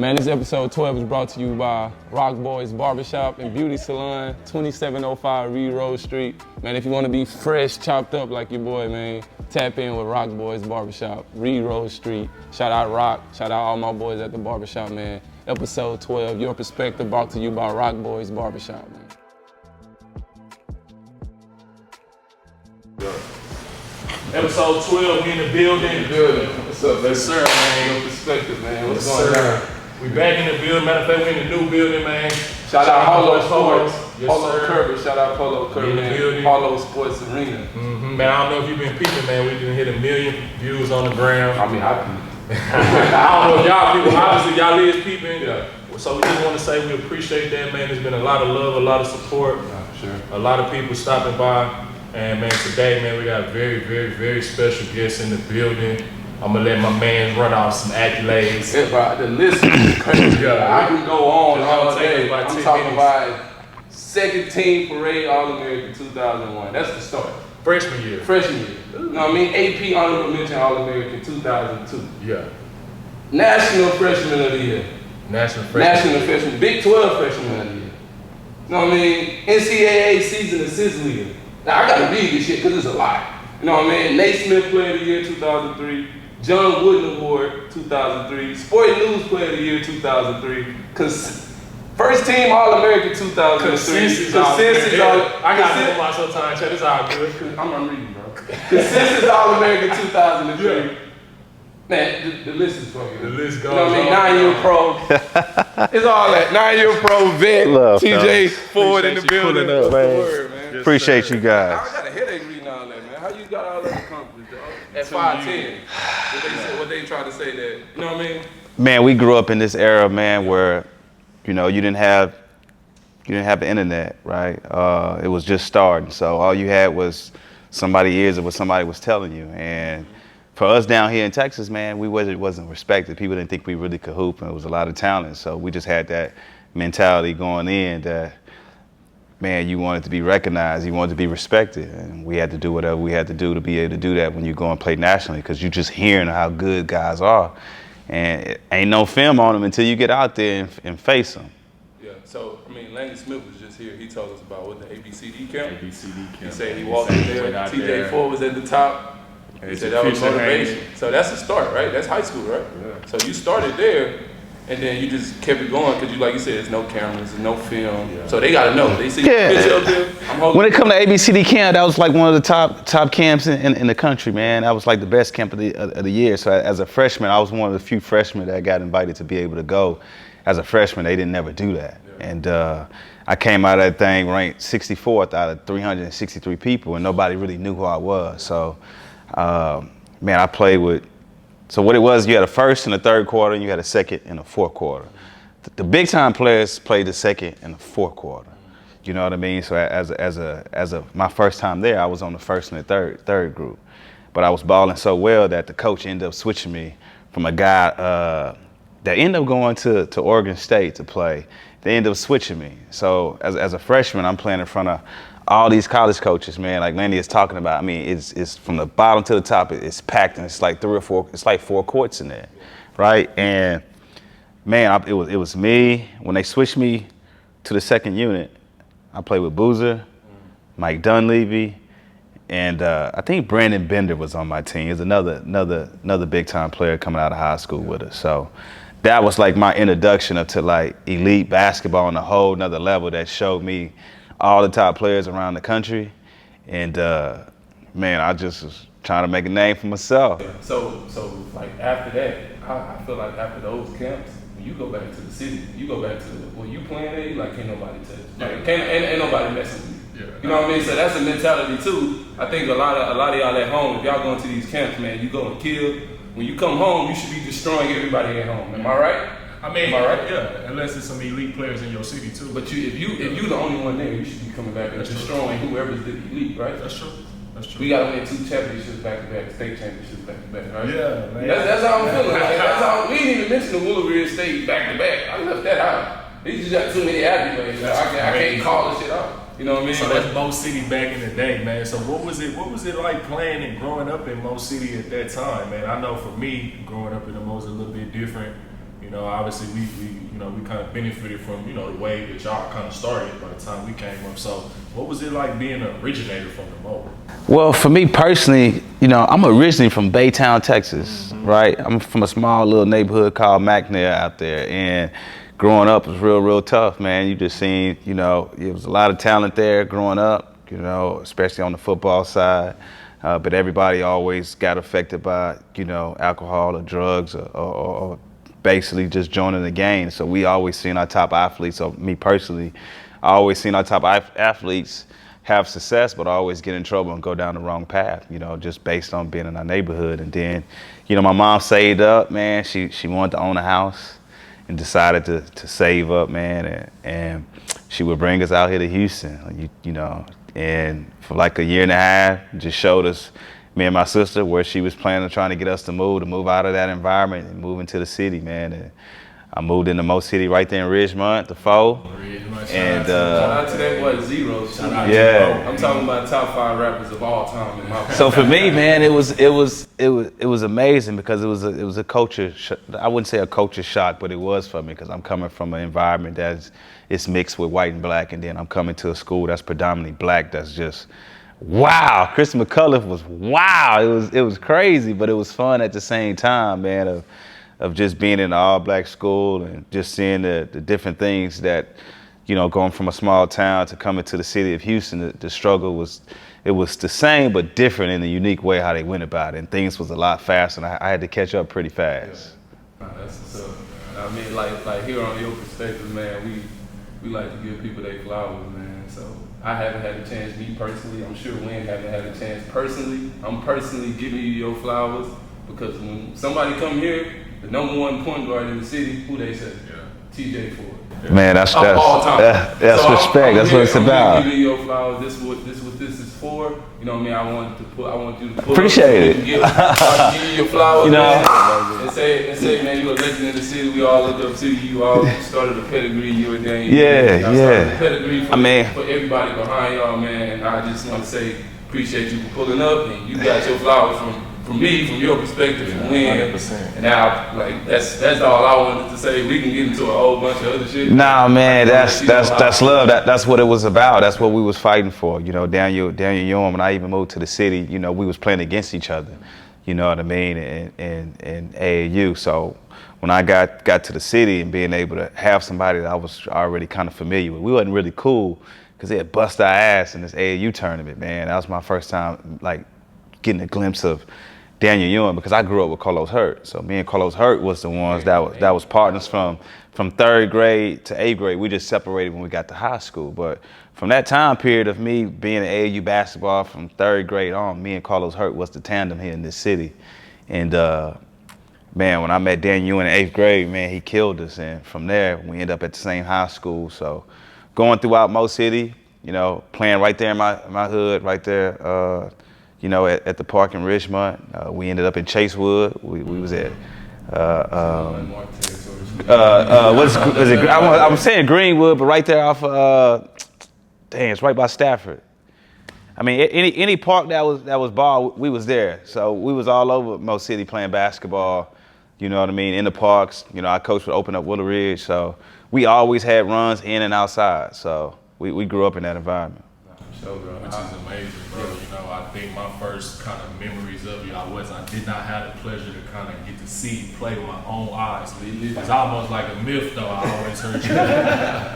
Man, this episode 12 is brought to you by Rock Boys Barbershop and Beauty Salon, 2705 Reed Road Street. Man, if you want to be fresh, chopped up like your boy, man, tap in with Rock Boys Barbershop, Reed Road Street. Shout out Rock, shout out all my boys at the barbershop, man. Episode 12, Your Perspective, brought to you by Rock Boys Barbershop, man. Episode 12, we in the building. What's up, baby? Yes, sir, man. Your Perspective, man. What's Yes, going sir. on? We back in the building. Matter of fact, we in the new building, man. Shout out Polo Sports. Yes, Polo sir. Kirby. Shout out Polo Kirby, In the man. building. Polo Sports Arena. Man, I don't know if you've been peeping, man. We didn't hit 1 million views on the ground. I mean, I I don't know if y'all people, obviously y'all is peeping. Yeah. So we just want to say we appreciate that, man. There's been a lot of love, a lot of support. Yeah, for sure. A lot of people stopping by. And man, today, man, we got very, very, very special guests in the building. I'm gonna let my man run off some accolades. Yeah, bro, the list is crazy. Yeah. I can go on It's all gonna take day. about I'm 10 talking minutes. about second team parade All-American 2001. That's the start. Freshman year. Freshman year. You know what I mean? AP Honorable Mention All-American 2002. Yeah. National Freshman of the Year. National freshman. National Freshman. Big 12 Freshman of the Year. You know what I mean? NCAA Season Assist Leader. Now, I gotta read this shit because it's a lot. You know what I mean? Nate Smith Player of the Year 2003. John Wooden Award 2003. Sporting News Player of the Year 2003. First Team All-American 2003. Consensus All. I got to put myself time, check this out, good. I'm reading, bro. Consensus All-American 2003. Yeah. Man, the list is fucking. The list goes You know what I mean? on. 9-year pro. It's all that. 9-year pro vet. Love, TJ fellas. Ford in the Appreciate you building. pulling up, What's the man. word, man? Yes, Appreciate sir. you guys. I got a headache reading all that, man. How you got all that accomplished, dog? At 5'10". What they tried to say that, you know what I mean? Man, we grew up in this era, man, where, you know, you didn't have the internet, right? It was just starting. So all you had was somebody's ears of what somebody was telling you. And for us down here in Texas, man, we wasn't respected. People didn't think we really could hoop, and it was a lot of talent. So we just had that mentality going in that, man, you wanted to be recognized, you wanted to be respected, and we had to do whatever we had to do to be able to do that when you go and play nationally, because you're just hearing how good guys are, and it ain't no film on them until you get out there and face them. Yeah, so, I mean, Landon Smith was just here. He told us about what the ABCD camp. ABCD camp. He said he walked in there, TJ Ford was at the top. He said that was motivation. So that's the start, right? That's high school, right? Yeah. So you started there, and then you just kept it going because, like you said, there's no cameras, there's no film. Yeah. So they got to know. They see the picture up there. I'm holding. When it come to ABCD camp, that was like one of the top camps in the country, man. That was like the best camp of the year. So as a freshman, I was one of the few freshmen that got invited to be able to go. As a freshman, they didn't never do that. Yeah. And I came out of that thing ranked 64th out of 363 people, and nobody really knew who I was. So, man, I played with. So what it was, you had a first and a third quarter, and you had a second and a fourth quarter. The big time players played the second and the fourth quarter. You know what I mean? So as my first time there, I was on the first and the third group. But I was balling so well that the coach ended up switching me from a guy that ended up going to Oregon State to play. They ended up switching me. So as a freshman, I'm playing in front of all these college coaches, man, like Landy is talking about. I mean, it's from the bottom to the top, it's packed, and it's like 3 or 4, it's like 4 courts in there, right? And man, it was me. When they switched me to the second unit, I played with Boozer, Mike Dunleavy, and I think Brandon Bender was on my team. He's another big time player coming out of high school with us. So that was like my introduction to like elite basketball on a whole nother level that showed me all the top players around the country, and man, I just was trying to make a name for myself. So like after that, I feel like after those camps, when you go back to the city, you go back to where you playing at, you like can't nobody touch. Like, ain't nobody messing with you. Yeah. You know what I mean? So that's a mentality too. I think a lot of y'all at home, if y'all going to these camps, man, you go and kill. When you come home, you should be destroying everybody at home. Am I right? I mean, Am I right? yeah, unless it's some elite players in your city too. But if you the only one there, you should be coming back and That's destroying whoever's the elite, right? That's true. That's true. We got to win 2 championships back to back, state championships back to back, right? Yeah, man. That's how I'm feeling. Like, that's how we didn't even mention the WillowRidge State back to back. I left that out. They just got too many accolades. I can't call this shit out. You know what I mean? So that's Mo City back in the day, man. So what was it like playing and growing up in Mo City at that time, man? I know for me, growing up in the Mo was a little bit different. You obviously we kind of benefited from, the way that y'all kind of started by the time we came up. So what was it like being an originator from the Mo? Well, for me personally, I'm originally from Baytown, Texas, right? I'm from a small little neighborhood called McNair out there, and growing up was real tough, man. You just seen, it was a lot of talent there growing up, especially on the football side. But everybody always got affected by, alcohol or drugs or basically just joining the game. So we always seen our top athletes, or me personally, I always seen our top athletes have success, but always get in trouble and go down the wrong path, just based on being in our neighborhood. And then, my mom saved up, man. She wanted to own a house and decided to save up, man. And she would bring us out here to Houston, and for like a year and a half, just showed us, me and my sister, where she was planning on trying to get us to move out of that environment and move into the city, man. And I moved into Mo City right there in Ridgemont, the foe. And shout out to that boy Zero. Shout out yeah. I'm talking about top 5 rappers of all time in my So for me, man, it was amazing because it was a culture. I wouldn't say a culture shock, but it was for me because I'm coming from an environment it's mixed with white and black, and then I'm coming to a school that's predominantly black. That's just wow. Chris McCullough was wow. It was crazy, but it was fun at the same time, man. Of just being in an all-black school and just seeing the different things that, going from a small town to coming to the city of Houston, the struggle was the same but different in a unique way how they went about it, and things was a lot faster, and I had to catch up pretty fast. Yeah. That's what's up, man. I mean, like here on Your Perspectives, man, we like to give people their flowers, man. So I haven't had a chance, me personally. I'm sure Wayne haven't had a chance personally. I'm personally giving you your flowers because when somebody come here, the number 1 point guard in the city, who they say? Yeah. TJ Ford. Yeah. Man, that's all time. That's so respect. That's what it's about. I'm giving you your flowers. This is what this is for. You know what I mean? I want you to put appreciate it. Give you your flowers, man, and say, man, you're a legend in the city. We all look up to you. You all started a pedigree. You and Daniel. Yeah. A pedigree for everybody behind y'all, man. And I just want to say, appreciate you for pulling up, and you got your flowers from me, from your perspective, from Win. 100%. And now, like, that's all I wanted to say. We can get into a whole bunch of other shit. Nah, man, that's love. That's what it was about. That's what we was fighting for. Daniel Ewing, when I even moved to the city, we was playing against each other. You know what I mean? And AAU. So when I got to the city and being able to have somebody that I was already kind of familiar with, we wasn't really cool because they had bust our ass in this AAU tournament, man. That was my first time, like, getting a glimpse of Daniel Ewing because I grew up with Carlos Hurt. So me and Carlos Hurt was the ones that was partners from 3rd grade to 8th grade. We just separated when we got to high school. But from that time period of me being in AAU basketball from 3rd grade on, me and Carlos Hurt was the tandem here in this city. And man, when I met Daniel Ewing in 8th grade, man, he killed us. And from there, we ended up at the same high school. So going throughout Mo City, playing right there in my hood, right there, at the park in Richmond. We ended up in Chasewood. We was at what is it? I'm saying Greenwood, but right there off it's right by Stafford. I mean, any park that was ball, we was there. So we was all over Mo City playing basketball. You know what I mean? In the parks. Our coach would open up WillowRidge. So we always had runs in and outside. So we grew up in that environment. Which is amazing, bro. I think my first kind of memories of you, I did not have the pleasure to kind of get to see you play with my own eyes. It's almost like a myth, though. I always heard you.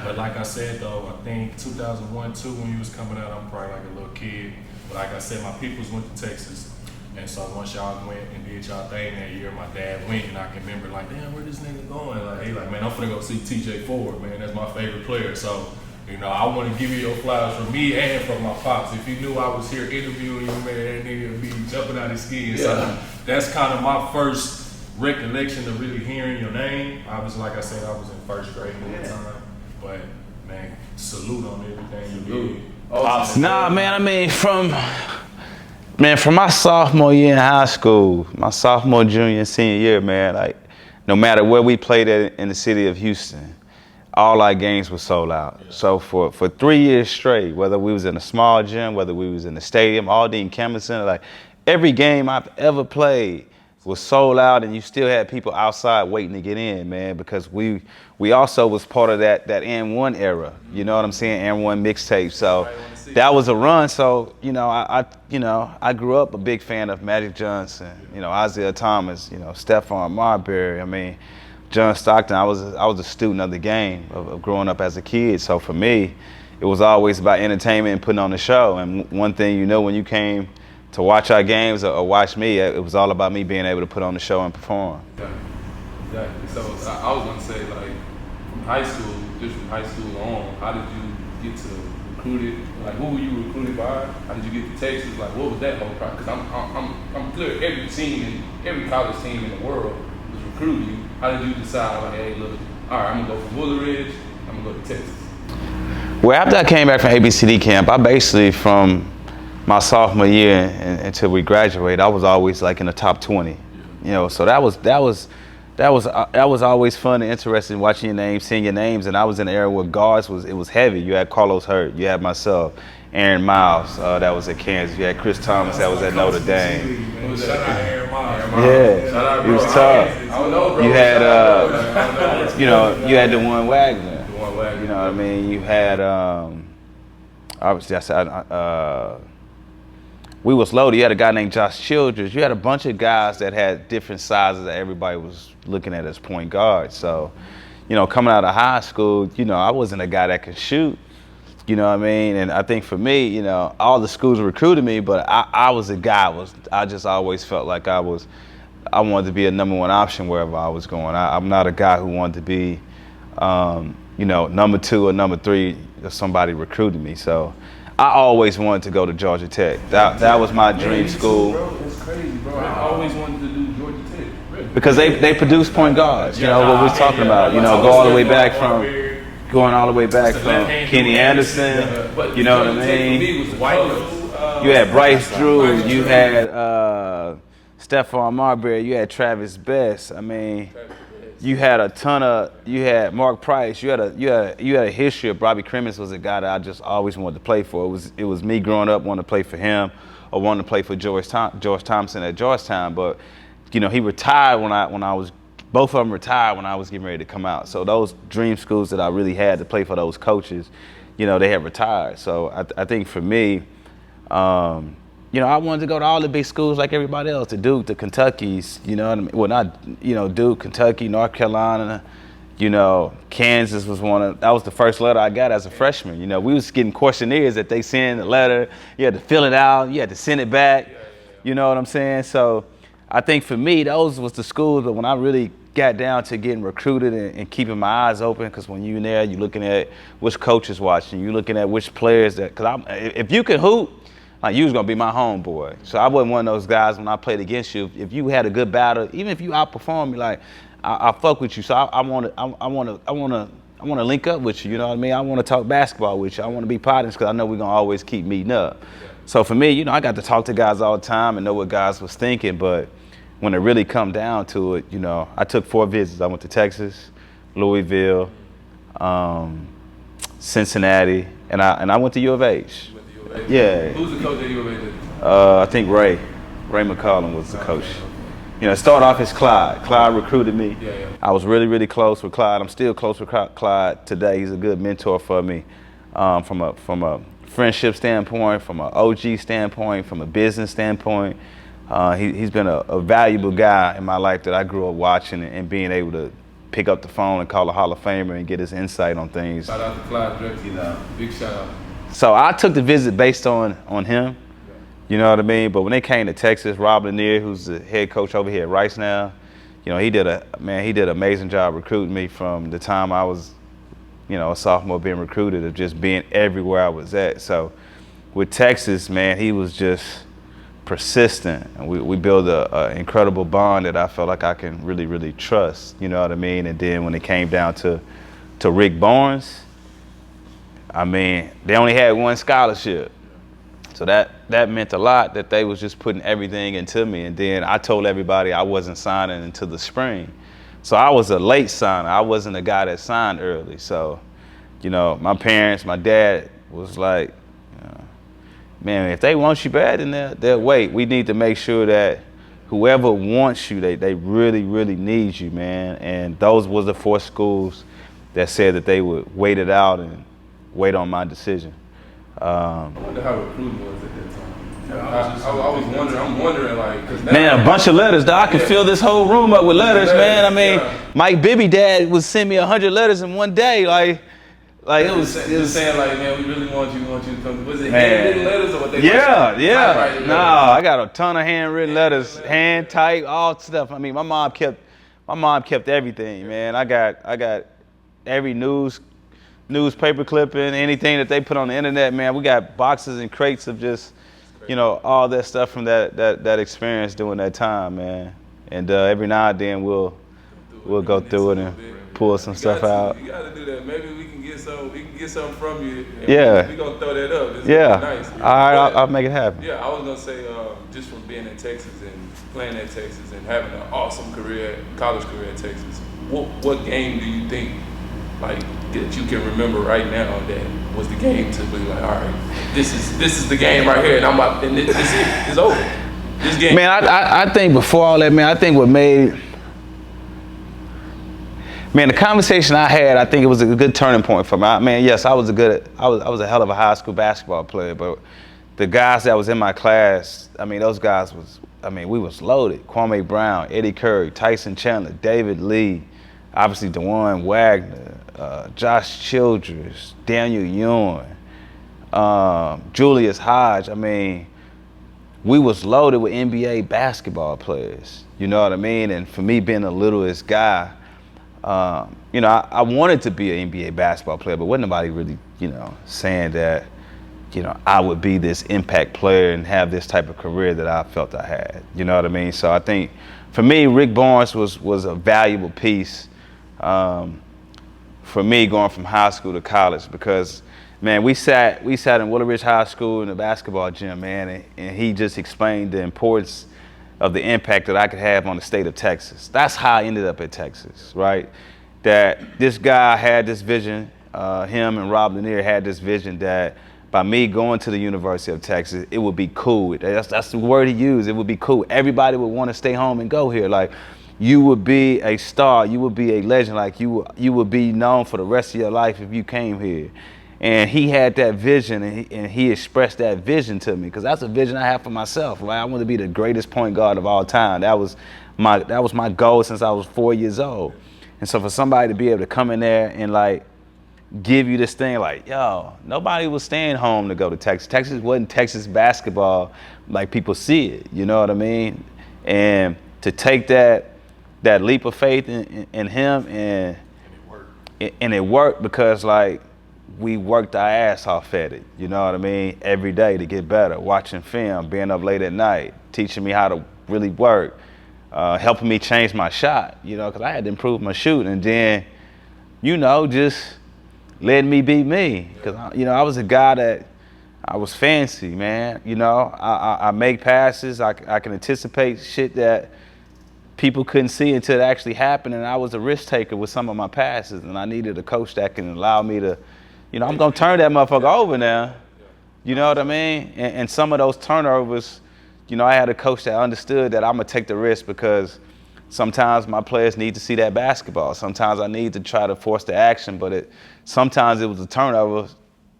But like I said, though, I think 2001, 2, when you was coming out, I'm probably like a little kid. But like I said, my peoples went to Texas. And so once y'all went and did y'all thing that year, my dad went, and I can remember like, damn, where this nigga going? Like, man, I'm finna go see TJ Ford, man. That's my favorite player. So, I want to give you your flowers from me and from my pops. If you knew I was here interviewing you, man, that nigga would be jumping out his skin. Yeah. So that's kind of my first recollection of really hearing your name. Obviously, like I said, I was in 1st grade at the time. But, man, salute on everything you did. Nah, man, I mean, from my sophomore year in high school, my sophomore, junior, and senior year, man, like, no matter where we played at in the city of Houston, all our games were sold out. Yeah. So for 3 years straight, whether we was in a small gym, whether we was in the stadium, all the Cameron Center, like every game I've ever played, was sold out, and you still had people outside waiting to get in, man, because we also was part of that N1 era. You know what I'm saying? N1 mixtape. So that was a run. So I grew up a big fan of Magic Johnson, Isaiah Thomas, Stephon Marbury. I mean, John Stockton. I was a student of the game of growing up as a kid. So for me, it was always about entertainment and putting on the show. And one thing when you came to watch our games or watch me, it was all about me being able to put on the show and perform. Exactly. So I was gonna say, like, from high school on, how did you get to recruited? Like, who were you recruited by? How did you get to Texas? Like, what was that whole process? Because I'm clear, every college team in the world was recruiting you. How did you decide, like, hey, look, all right, I'm gonna go from WillowRidge, I'm gonna go to Texas? Well, after I came back from ABCD camp, I basically, from my sophomore year until we graduated, I was always like in the top 20. So that was always fun and interesting, watching your names, seeing your names. And I was in an era where guards was heavy. You had Carlos Hurt, you had myself, Aaron Miles, that was at Kansas. You had Chris Thomas, that was at Notre Dame. Shout out Aaron Miles. Yeah, he was tough. You had, you had DeJuan Wagner. You know what I mean? You had, obviously, I said, we was loaded. You had a guy named Josh Childress. You had a bunch of guys that had different sizes that everybody was looking at as point guards. So, coming out of high school, I wasn't a guy that could shoot. You know what I mean? And I think for me, all the schools recruited me, but I was a guy. I just always felt like I wanted to be a number one option wherever I was going. I'm not a guy who wanted to be, number two or number three if somebody recruited me. So I always wanted to go to Georgia Tech. That was my dream school. Bro, it's crazy, bro. I always wanted to do Georgia Tech. Really? Because they produce point guards. What we're talking about. Going all the way back from Kenny Anderson. You know what I mean? You had Bryce Drew. You had Stephon Marbury. You had Travis Best. I mean, you had you had Mark Price. You had a history of Bobby Crimmins was a guy that I just always wanted to play for. It was me growing up wanting to play for him or wanting to play for George Thompson at Georgetown. But he retired when I was. Both of them retired when I was getting ready to come out. So those dream schools that I really had to play for those coaches, they had retired. So I think for me, I wanted to go to all the big schools like everybody else, to Duke, to Kentucky's, what I mean? Well, not, Duke, Kentucky, North Carolina, Kansas was that was the first letter I got as a freshman. We was getting questionnaires that they send a letter, you had to fill it out, you had to send it back, you know what I'm saying? So I think for me, those was the schools that when I really got down to getting recruited and keeping my eyes open, because when you're in there, you're looking at which coach is watching, you're looking at which players because if you could hoop, like, you was gonna be my homeboy. So I wasn't one of those guys when I played against you. If you had a good battle, even if you outperformed me, like I fuck with you. So I wanna link up with you. You know what I mean? I wanna talk basketball with you. I wanna be partners because I know we're gonna always keep meeting up. So for me, I got to talk to guys all the time and know what guys was thinking. But when it really come down to it, I took 4 visits. I went to Texas, Louisville, Cincinnati, and I went to U of H. Yeah. Who's the coach at U of H? I think Ray McCollum was the coach. It started off as Clyde. Clyde recruited me. Yeah. I was really, really close with Clyde. I'm still close with Clyde today. He's a good mentor for me, from a friendship standpoint, from an OG standpoint, from a business standpoint. He's been a valuable guy in my life that I grew up watching and being able to pick up the phone and call a Hall of Famer and get his insight on things. Shout out to Clyde Drexler. Big shout out. So I took the visit based on him, you know what I mean? But when they came to Texas, Rob Lanier, who's the head coach over here at Rice now, he did an amazing job recruiting me from the time I was, a sophomore being recruited, of just being everywhere I was at. So with Texas, man, he was just persistent. And we built an incredible bond that I felt like I can really, really trust, you know what I mean? And then when it came down to Rick Barnes, I mean, they only had 1 scholarship. So that meant a lot, that they was just putting everything into me. And then I told everybody I wasn't signing until the spring. So I was a late signer. I wasn't a guy that signed early. So, my parents, my dad was like, man, if they want you bad, then they'll wait. We need to make sure that whoever wants you, they really, really need you, man. And those was the 4 schools that said that they would wait it out and wait on my decision. I wonder how recruiting was at that time. I'm wondering, like, 'cause now, man, a bunch of letters, dog. I can fill this whole room up with letters, man. I mean, Mike Bibby dad would send me 100 letters in one day, like it was saying like, man, we really want you to come. Was it handwritten letters or what they? Yeah. No, I got a ton of handwritten letters, hand typed, all stuff. I mean, my mom kept everything, man. I got every newspaper clipping, anything that they put on the internet, man. We got boxes and crates of just, all that stuff from that experience during that time, man. And every now and then we'll go through it and pull some stuff out. You gotta do that. Maybe we can get some from you. Yeah. We're gonna throw that up. It's nice. All right, I'll make it happen. Yeah, I was gonna say, just from being in Texas and playing at Texas and having an awesome college career at Texas, what game do you think, like, that you can remember right now that was the game to be like, all right, this is the game right here, and it's over. This game. Man, I think before all that, man, I think what made, man, the conversation I had, I think it was a good turning point for me. Man, yes, I was a hell of a high school basketball player, but the guys that was in my class, I mean, those guys we was loaded. Kwame Brown, Eddie Curry, Tyson Chandler, David Lee, obviously DeJuan Wagner, Josh Childress, Daniel Ewing, Julius Hodge. I mean, we was loaded with NBA basketball players. You know what I mean? And for me being the littlest guy, I wanted to be an NBA basketball player, but wasn't nobody really, saying that, I would be this impact player and have this type of career that I felt I had. You know what I mean? So I think for me, Rick Barnes was a valuable piece for me going from high school to college because, man, we sat in WillowRidge High School in the basketball gym, man, and he just explained the importance of the impact that I could have on the state of Texas. That's how I ended up at Texas, right? That this guy had this vision, him and Rob Lanier had this vision that by me going to the University of Texas, it would be cool. That's the word he used. It would be cool. Everybody would want to stay home and go here. Like, you would be a star. You would be a legend. Like, you would be known for the rest of your life if you came here. And he had that vision, and he expressed that vision to me, because that's a vision I have for myself. Right? I want to be the greatest point guard of all time. That was my goal since I was 4 years old. And so for somebody to be able to come in there and like give you this thing, like, yo, nobody was staying home to go to Texas. Texas wasn't Texas basketball like people see it. You know what I mean? And to take that leap of faith in him, and it worked because, like, we worked our ass off at it, you know what I mean? Every day to get better, watching film, being up late at night, teaching me how to really work, helping me change my shot, because I had to improve my shooting, and then, just letting me be me. Because, I was a guy that, I was fancy, man. I make passes, I can anticipate shit that people couldn't see until it actually happened, and I was a risk taker with some of my passes, and I needed a coach that can allow me to, I'm going to turn that motherfucker over now. You know what I mean? And some of those turnovers, I had a coach that understood that I'm going to take the risk, because sometimes my players need to see that basketball. Sometimes I need to try to force the action, but sometimes it was a turnover,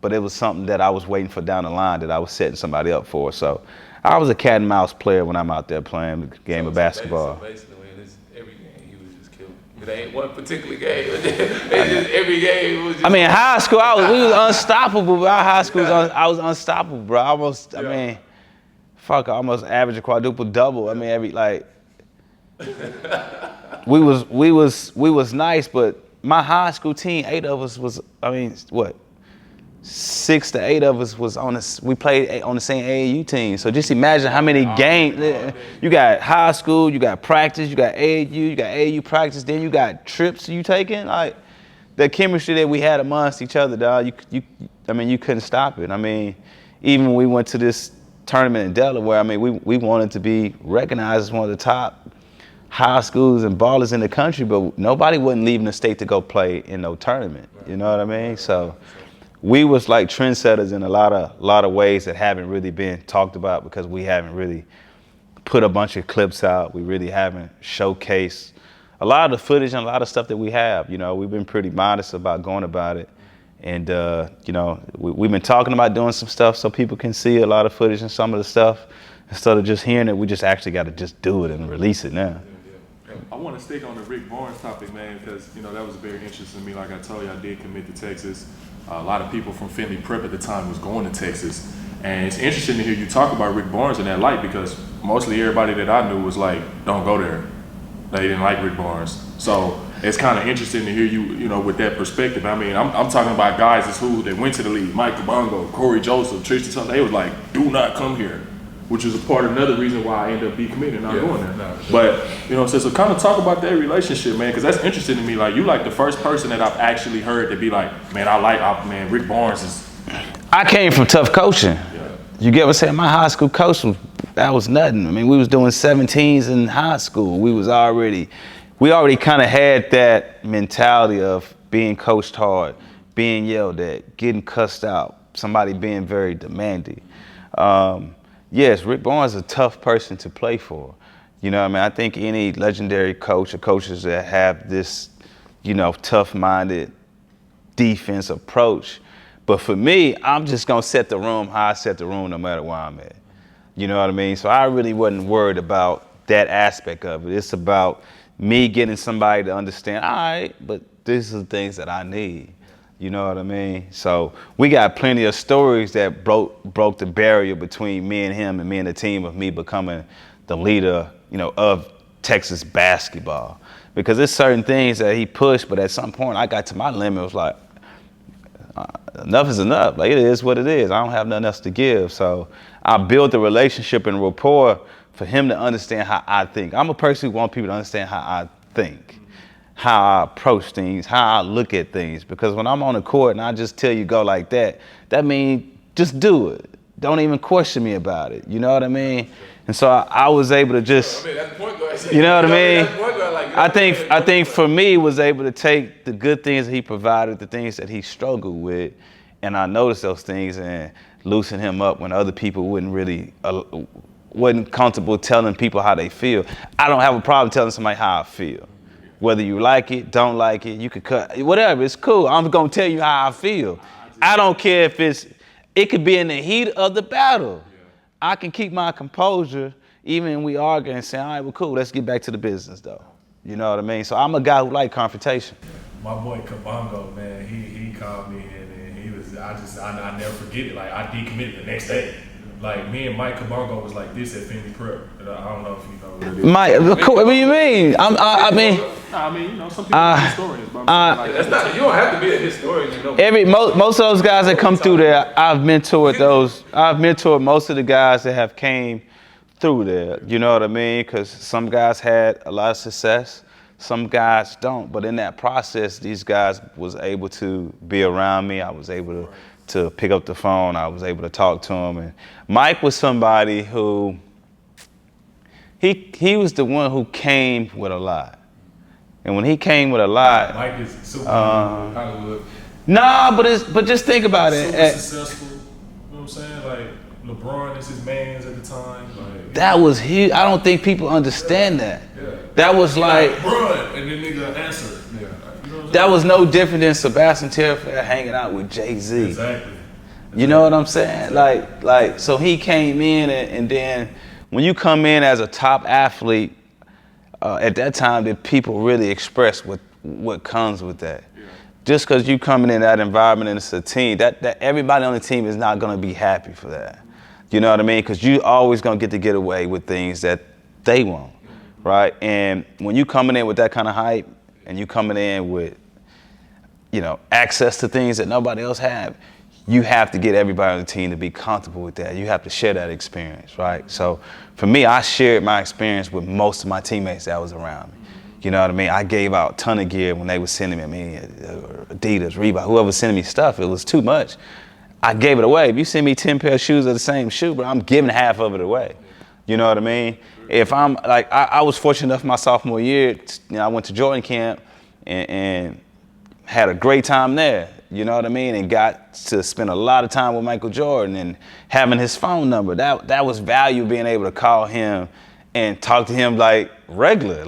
but it was something that I was waiting for down the line that I was setting somebody up for. So I was a cat and mouse player when I'm out there playing the game of basketball. So basically, every game he was just killing. It ain't one particular game. Every game was just. I mean, high school, we was unstoppable. Our high school, I was unstoppable, bro. I almost averaged a quadruple double. I mean, we was nice, but my high school team, 8 of us was, 6 to 8 of us was we played on the same AAU team. So just imagine how many games. You got high school, you got practice, you got AAU practice, then you got trips you taking. Like, the chemistry that we had amongst each other, dog, you couldn't stop it. I mean, even when we went to this tournament in Delaware, we wanted to be recognized as one of the top high schools and ballers in the country, but nobody wasn't leaving the state to go play in no tournament. You know what I mean? So we was like trendsetters in a lot of ways that haven't really been talked about, because we haven't really put a bunch of clips out. We really haven't showcased a lot of the footage and a lot of stuff that we have. You know, we've been pretty modest about going about it. And, you know, we've been talking about doing some stuff so people can see a lot of footage and some of the stuff. Instead of just hearing it, we just actually got to just do it and release it now. I want to stick on the Rick Barnes topic, man, because, you know, that was very interesting to me. Like I told you, I did commit to Texas. A lot of people from Finley Prep at the time was going to Texas. And it's interesting to hear you talk about Rick Barnes in that light, because mostly everybody that I knew was like, don't go there. They didn't like Rick Barnes. So it's kind of interesting to hear you, you know, with that perspective. I mean, I'm talking about guys that went to the league, Mike Kabongo, Corey Joseph, Tristan, they was like, do not come here, which is a part of another reason why I ended up decommitting and not going there. No, sure. But, you know, so kind of talk about that relationship, man, because that's interesting to me. Like, you like the first person that I've actually heard to be like, man, Rick Barnes is. I came from tough coaching. Yeah. You get what I'm saying? My high school coach that was nothing. I mean, we was doing 17s in high school. We already kind of had that mentality of being coached hard, being yelled at, getting cussed out, somebody being very demanding. Yes, Rick Barnes is a tough person to play for. You know what I mean? I think any legendary coach or coaches that have this, you know, tough-minded defense approach. But for me, I'm just going to set the room how I set the room no matter where I'm at. You know what I mean? So I really wasn't worried about that aspect of it. It's about me getting somebody to understand, all right, but these are the things that I need. You know what I mean? So we got plenty of stories that broke the barrier between me and him and me and the team of me becoming the leader, you know, of Texas basketball. Because there's certain things that he pushed, but at some point I got to my limit. It was like, enough is enough. Like, it is what it is. I don't have nothing else to give. So I built a relationship and rapport for him to understand how I think. I'm a person who wants people to understand how I think, how I approach things, how I look at things. Because when I'm on the court and I just tell you go like that, that means just do it. Don't even question me about it. You know what I mean? And so I was able to just, you know what I mean? I think for me, was able to take the good things that he provided, the things that he struggled with, and I noticed those things and loosen him up when other people wasn't comfortable telling people how they feel. I don't have a problem telling somebody how I feel. Whether you like it, don't like it, you could cut, whatever, it's cool. I'm gonna tell you how I feel. I don't care if it could be in the heat of the battle. I can keep my composure even when we argue and say, all right, well, cool, let's get back to the business, though. You know what I mean? So I'm a guy who like confrontation. My boy Kabongo, man, he called me and he was, I never forget it. Like, I decommitted the next day. Like, me and Mike Kabongo was like this at Finley Prep. I don't know if you know what it is. Mike, what do you mean? I mean, you know, some people are historians, but like, that's not, you don't have to be a historian to know. Most of those guys that come through there, I've mentored most of the guys that have came through there. You know what I mean? Because some guys had a lot of success, some guys don't. But in that process, these guys was able to be around me. I was able to pick up the phone. I was able to talk to him. And Mike was somebody who, he was the one who came with a lot. And when he came with a lot, Mike is super Hollywood. Nah, but just think about it. Super successful. You know what I'm saying? Like, Lebron is his man's at the time. Like, that was huge. I don't think people understand that. Yeah. That was like LeBron, and then nigga answer. Yeah. You know what I'm saying? That was no different than Sebastian Telfair hanging out with Jay-Z. Exactly. You know what I'm saying? Like, so he came in, and then when you come in as a top athlete, at that time, did people really express what comes with that? Yeah. Just because you coming in that environment and it's a team, that everybody on the team is not going to be happy for that. You know what I mean? Because you always going to get away with things that they want, right? And when you coming in with that kind of hype and you coming in with, you know, access to things that nobody else have, you have to get everybody on the team to be comfortable with that. You have to share that experience, right? So for me, I shared my experience with most of my teammates that was around me. You know what I mean? I gave out a ton of gear when they were sending me, Adidas, Reebok, whoever was sending me stuff. It was too much. I gave it away. If you send me 10 pair of shoes of the same shoe, bro, I'm giving half of it away. You know what I mean? If I'm like, I was fortunate enough my sophomore year, you know, I went to Jordan camp and had a great time there. You know what I mean? And got to spend a lot of time with Michael Jordan and having his phone number. That was value, being able to call him and talk to him like regular.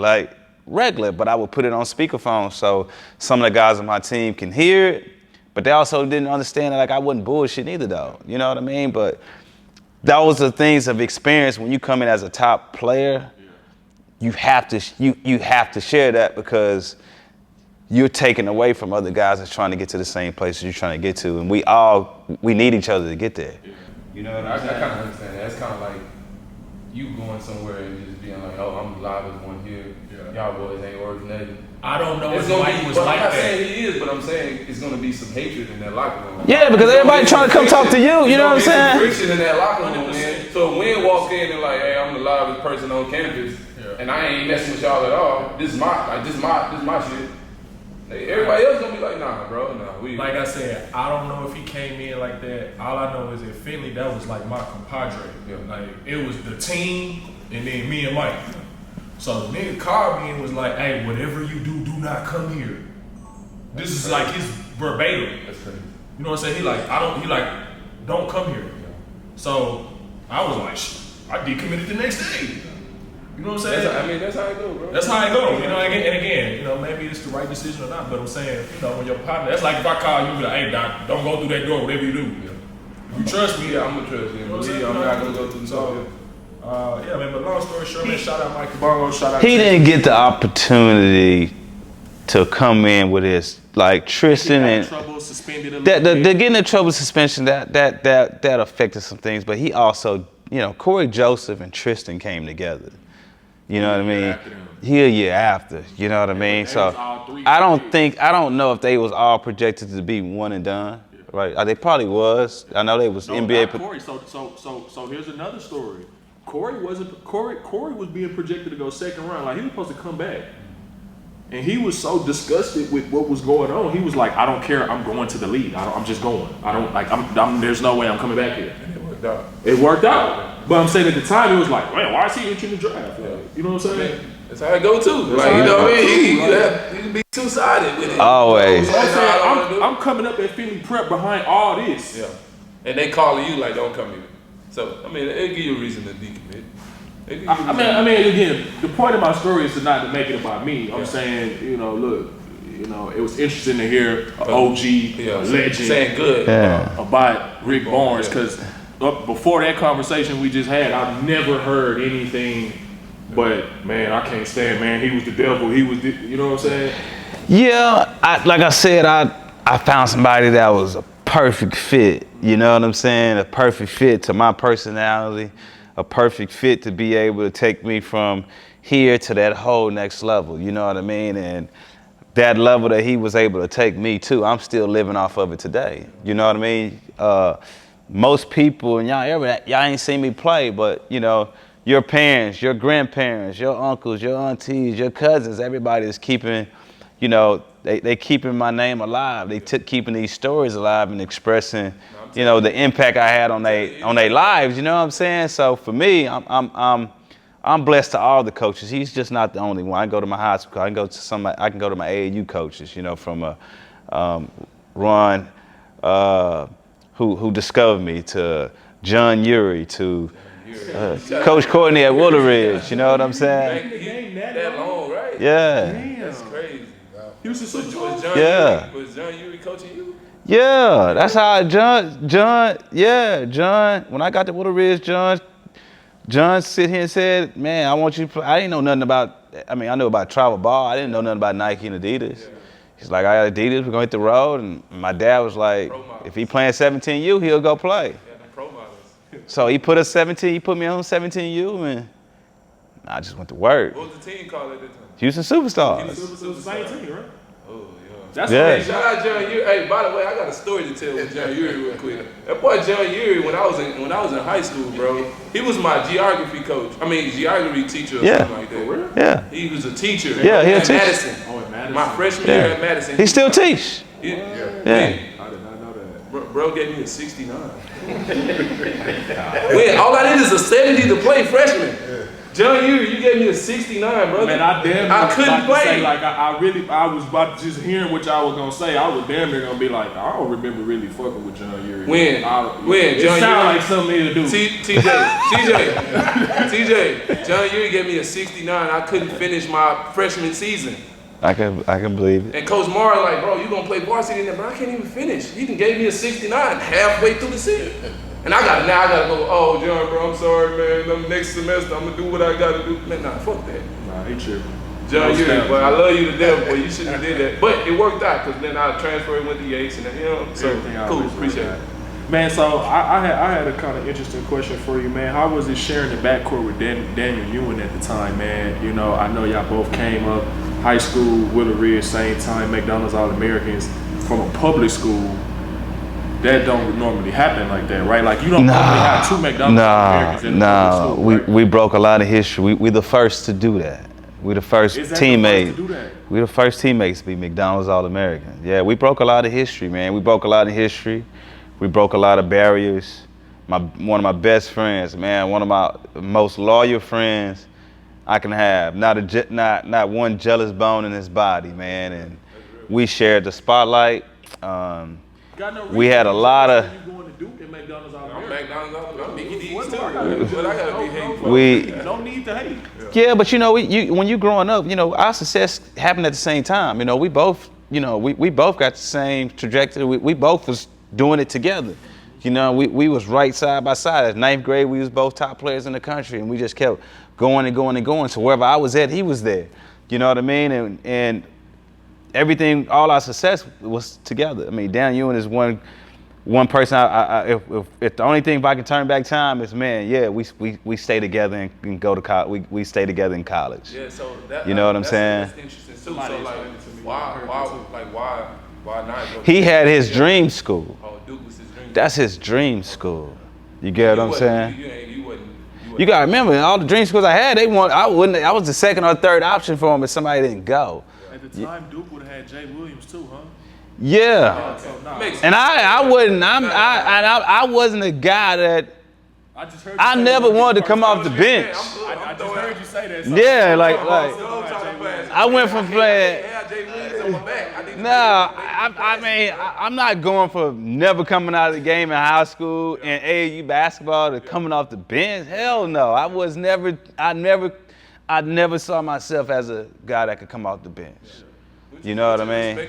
But I would put it on speakerphone so some of the guys on my team can hear it, but they also didn't understand that like I wasn't bullshitting either though. You know what I mean? But those are things of experience when you come in as a top player. You have to share that because you're taking away from other guys that's trying to get to the same place you're trying to get to, and we need each other to get there. You know what I'm saying? I kind of understand that. It's kind of like you going somewhere and just being like, oh, I'm the livest one here. Y'all boys ain't worth nothing. I don't know if Mike was like that. I'm not saying he is, but I'm saying it's going to be some hatred in that locker room. Yeah, because everybody trying to come talk to you. You know what I'm saying? Friction in that locker room, man. So if Wynn walks in and like, hey, I'm the livest person on campus, and I ain't messing with y'all at all. This is my shit. Everybody else gonna be like, nah, bro, nah. Like I said, I don't know if he came in like that. All I know is that Finley, that was like my compadre. Like it was the team, and then me and Mike. So the nigga called me and was like, hey, whatever you do, do not come here. This is like his verbatim. That's crazy. You know what I'm saying? He like, don't come here. So I was like, I decommitted the next day. You know what I'm saying? That's how it go, bro. That's how it go. You know, and again, you know, maybe it's the right decision or not, but I'm saying, you know, when your partner, that's like if I call you and be like, hey, doc, don't go through that door, whatever you do. You trust me? Yeah, I'm gonna trust you. I'm not gonna go through the door. Yeah, man, but long story short, man, shout out Mike Cabarro, shout out He didn't get the opportunity to come in with his, like Tristan and trouble suspended a little the getting in trouble suspension, that affected some things, but he also, you know, Corey Joseph and Tristan came together. You know what I mean? He a year after. You know what I mean? So I don't know if they was all projected to be one and done. Right? They probably was. I know they was NBA. Corey. So here's another story. Corey was being projected to go second round. Like he was supposed to come back. And he was so disgusted with what was going on. He was like, I don't care. I'm going to the league. I'm just going. I don't like. There's no way I'm coming back here. And it worked out. It worked out. But I'm saying at the time, it was like, man, why is he entering the draft? Like, you know what I'm saying? That's how it go too. Like, you know what I mean? You can be two-sided with it. Always. So I'm coming up at Philly Prep behind all this. Yeah. And they calling you like, don't come here. So, I mean, they give you a reason to decommit. I mean, again, the point of my story is to not to make it about me. I'm saying, you know, look, you know, it was interesting to hear an OG, legend, saying good about Rick Barnes, because before that conversation we just had, I've never heard anything but, man, I can't stand, man, he was the devil, he was the, you know what I'm saying? Yeah, like I said, I found somebody that was a perfect fit, you know what I'm saying? A perfect fit to my personality, a perfect fit to be able to take me from here to that whole next level, you know what I mean? And that level that he was able to take me to, I'm still living off of it today, you know what I mean? Most people, and y'all ain't seen me play, but you know, your parents, your grandparents, your uncles, your aunties, your cousins, everybody is keeping, you know, they keeping my name alive. They keeping these stories alive and expressing, you know, the impact I had on their lives. You know what I'm saying? So for me, I'm blessed to all the coaches. He's just not the only one. I go to my high school. I can go to my AAU coaches. You know, from Ron. Who discovered me, to John Uri, to Coach Courtney at WillowRidge, you know what I'm saying? That long, right? Yeah. Damn. That's crazy. He was just Was John Uri coaching you? Yeah, that's how John, when I got to WillowRidge, John sit here and said, man, I want you to play. I didn't know nothing about, I knew about travel ball. I didn't know nothing about Nike and Adidas. Yeah. He's like, I got Adidas, we're gonna hit the road. And my dad was like, if he playing 17U, he'll go play. Yeah, the pro models. So he put me on 17U, and I just went to work. What was the team called at the time? Houston Superstars. It was the same team, right? Oh, yeah. That's yeah. Shout out John Uri. Hey, by the way, I got a story to tell with John Uri real quick. That boy John Uri, when I was in high school, bro, he was my geography geography teacher or something like that. Yeah. He was a teacher. Yeah, he a at teacher. Madison. Oh, at Madison. My freshman year at Madison. He still teach. Yeah. Yeah. I did not know that. Bro gave me a 69. Wait, all I did is a 70 to play freshman. John Ewing, you gave me a 69, brother. Man, I damn near I was couldn't about to play. say, like, I was about to just hearing what y'all was gonna say. I was damn near gonna be like, I don't remember really fucking with John Ewing. When It John sounded Ewing- like something he to do. TJ, John Ewing gave me a 69. I couldn't finish my freshman season. I can believe it. And Coach Mara like, bro, you gonna play varsity in there, but I can't even finish. He done gave me a 69 halfway through the season. And I gotta go, oh, John, bro, I'm sorry, man. Next semester, I'm gonna do what I gotta do. Man, nah, fuck that. Nah, he tripping. John Ewing, but I love you to death, boy. You shouldn't have did that. But it worked out, because then I transferred, went to Yates, and then, so cool, appreciate it. Man, so I had a kind of interesting question for you, man. How was it sharing the backcourt with Daniel Ewing at the time, man? You know, I know y'all both came up, high school, WillowRidge, same time, McDonald's All-Americans, from a public school. That don't normally happen like that, right? Like, you don't normally have two McDonald's All-Americans in a public school, right? We broke a lot of history. We the first to do that. We the first teammates. We the first teammates to be McDonald's All-Americans. Yeah, we broke a lot of history, man. We broke a lot of history. We broke a lot of barriers. One of my best friends, man, one of my most loyal friends I can have. Not one jealous bone in his body, man. And we shared the spotlight. We had a lot of. No need to hate. Yeah, but you know, when you growing up, you know, our success happened at the same time. You know, we both got the same trajectory. We both was doing it together. You know, we was right side by side. At 9th grade, we was both top players in the country, and we just kept going and going and going. So wherever I was at, he was there. You know what I mean? And everything, all our success was together. I mean, Daniel Ewing is one person. If the only thing, if I can turn back time, is, man, yeah, we stay together and go to college. We stay together in college. Yeah, so that, you know what I'm saying? That's interesting too. So like, why not? He had his dream school. Oh, Duke was his dream. That's his dream school. You get what I'm saying? You wasn't. You gotta remember, all the dream schools I had, I was the second or third option for him if somebody didn't go. At the time, Duke would have had Jay Williams too, huh? Yeah. And I wasn't a guy that I never wanted to come off the bench. I just heard you say that. Yeah, like I went from playing. No, I mean, I'm not going for never coming out of the game in high school and AAU basketball to coming off the bench. Hell no, I never saw myself as a guy that could come off the bench. You know what I mean?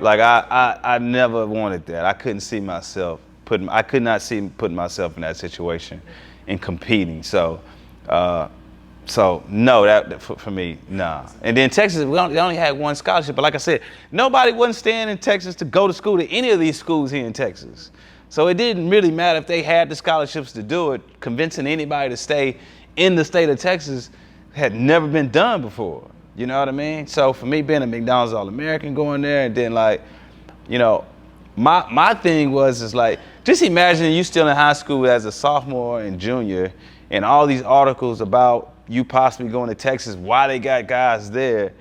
Like I never wanted that. I couldn't see myself putting myself in that situation and competing. So no, that for me, nah. And then Texas, they only had one scholarship. But like I said, nobody wasn't staying in Texas to go to school to any of these schools here in Texas. So it didn't really matter if they had the scholarships to do it. Convincing anybody to stay in the state of Texas had never been done before. You know what I mean? So for me, being a McDonald's All-American, going there, and then like, you know, my thing was like, just imagine you still in high school as a sophomore and junior, and all these articles about you possibly going to Texas, why they got guys there,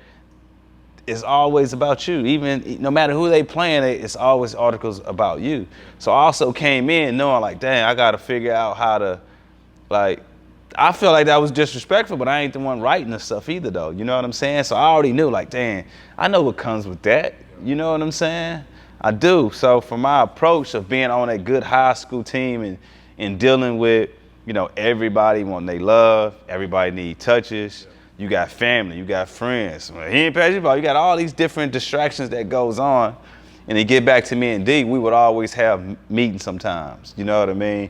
it's always about you. Even no matter who they playing, it's always articles about you. So I also came in knowing like, dang, I got to figure out how to, like, I feel like that was disrespectful, but I ain't the one writing the stuff either, though. You know what I'm saying? So I already knew, like, dang, I know what comes with that. You know what I'm saying? I do. So for my approach of being on a good high school team and dealing with, you know, everybody wanting they love, everybody need touches. You got family, you got friends. He ain't pass you ball. You got all these different distractions that goes on. And to get back to me and D, we would always have meetings sometimes. You know what I mean?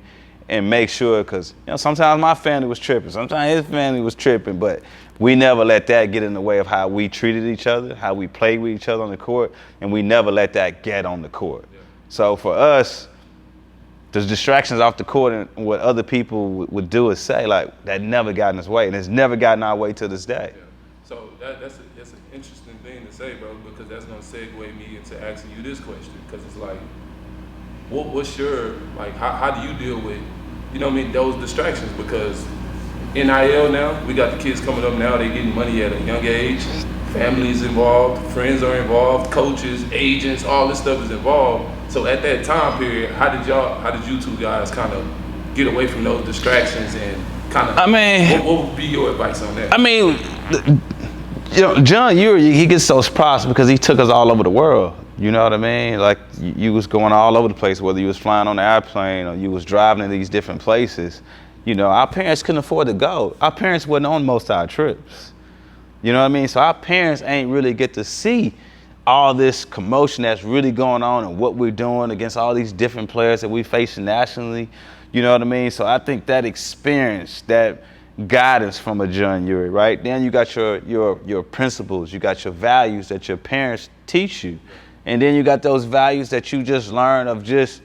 And make sure, because, you know, sometimes my family was tripping, sometimes his family was tripping, but we never let that get in the way of how we treated each other, how we played with each other on the court, and we never let that get on the court. Yeah. So for us, the distractions off the court and what other people would do or say, like, that never got in his way, and it's never gotten our way to this day. Yeah. So that's an interesting thing to say, bro, because that's going to segue me into asking you this question, because it's like, what's your, like, how do you deal with, you know what I mean, those distractions? Because NIL now, we got the kids coming up now, they getting money at a young age, families involved, friends are involved, coaches, agents, all this stuff is involved. So at that time period, how did you two guys kind of get away from those distractions and kind of? I mean, what would be your advice on that? I mean, John Ewing, he gets those props because he took us all over the world. You know what I mean? Like, you was going all over the place, whether you was flying on the airplane or you was driving to these different places. You know, our parents couldn't afford to go. Our parents wasn't on most of our trips. You know what I mean? So our parents ain't really get to see all this commotion that's really going on and what we're doing against all these different players that we facing nationally. You know what I mean? So I think that experience, that guidance from a John Ewing, right? Then you got your principles, you got your values that your parents teach you. And then you got those values that you just learn of just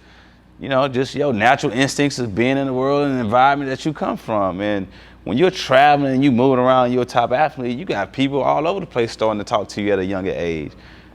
your natural instincts of being in the world and the environment that you come from. And when you're traveling and you moving around, you're a top athlete, you got people all over the place starting to talk to you at a younger age.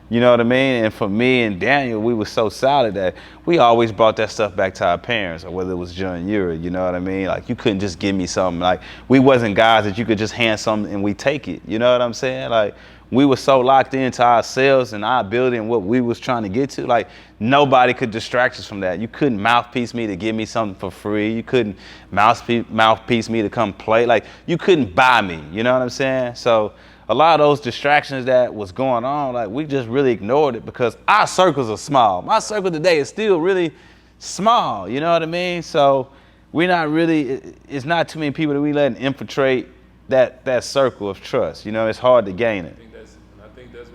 You know what I mean? And for me and Daniel, we were so solid that we always brought that stuff back to our parents, or whether it was John Ewing, you know what I mean? Like, you couldn't just give me something. Like, we wasn't guys that you could just hand something and we take it. You know what I'm saying? Like, we were so locked into ourselves and our ability and what we was trying to get to. Like, nobody could distract us from that. You couldn't mouthpiece me to give me something for free. You couldn't mouthpiece me to come play. Like, you couldn't buy me. You know what I'm saying? So a lot of those distractions that was going on, like, we just really ignored it because our circles are small. My circle today is still really small. You know what I mean? So we're not really, it's not too many people that we let infiltrate that circle of trust. You know, it's hard to gain it. I think that's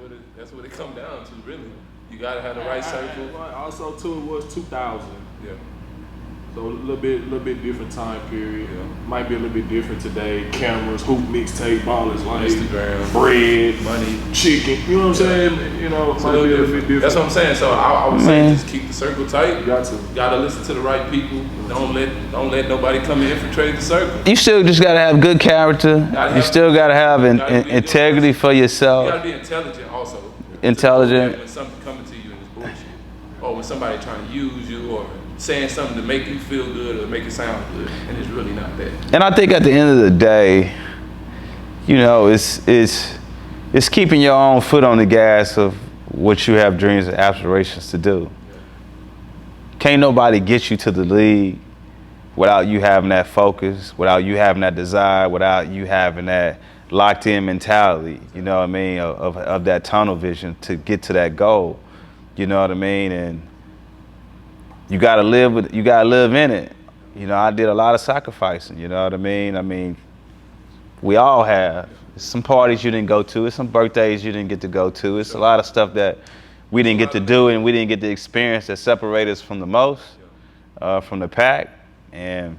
what it come down to, really. You gotta have the right circle. Also, too, it was 2000. Yeah. So a little bit different time period. Yeah. Might be a little bit different today. Cameras, hoop mixtape, ballers, like Instagram, bread, money, chicken. You know what I'm saying? You know, might be a little bit different. That's what I'm saying. So I would say just keep the circle tight. You got to. Gotta listen to the right people. Don't let nobody come and infiltrate the circle. You still just gotta have good character. You still gotta have integrity for yourself. You gotta be intelligent also. Intelligent. When something coming to you and it's bullshit, or when somebody trying to use you, or saying something to make you feel good or make it sound good, and it's really not that. And I think at the end of the day, you know, it's keeping your own foot on the gas of what you have dreams and aspirations to do. Can't nobody get you to the league without you having that focus, without you having that desire, without you having that locked in mentality, you know what I mean, of that tunnel vision to get to that goal. You know what I mean? And you gotta live in it. You know, I did a lot of sacrificing, you know what I mean? I mean, we all have. There's some parties you didn't go to, there's some birthdays you didn't get to go to. It's a lot of stuff that we didn't get to do and we didn't get to experience that separate us from the most, from the pack. And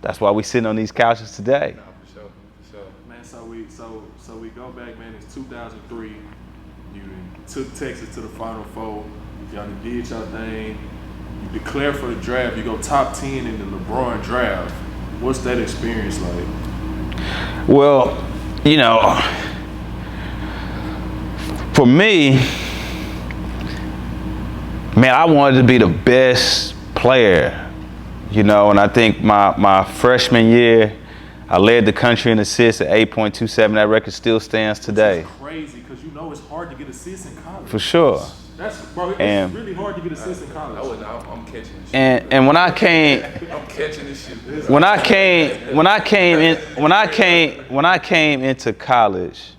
that's why we sitting on these couches today. For sure. Man, so we go back, man, it's 2003. You took Texas to the Final Four. Y'all did y'all thing. You declare for the draft. You go top 10 in the Lebron draft. What's that experience like? Well, you know, for me, man, I wanted to be the best player, you know, and I think my freshman year, I led the country in assists at 8.27. That record still stands today. That's crazy, because you know it's hard to get assists in college. For sure. It's really hard to get assists in college. I'm catching this shit. And when I came, I'm catching this shit. when I came into college,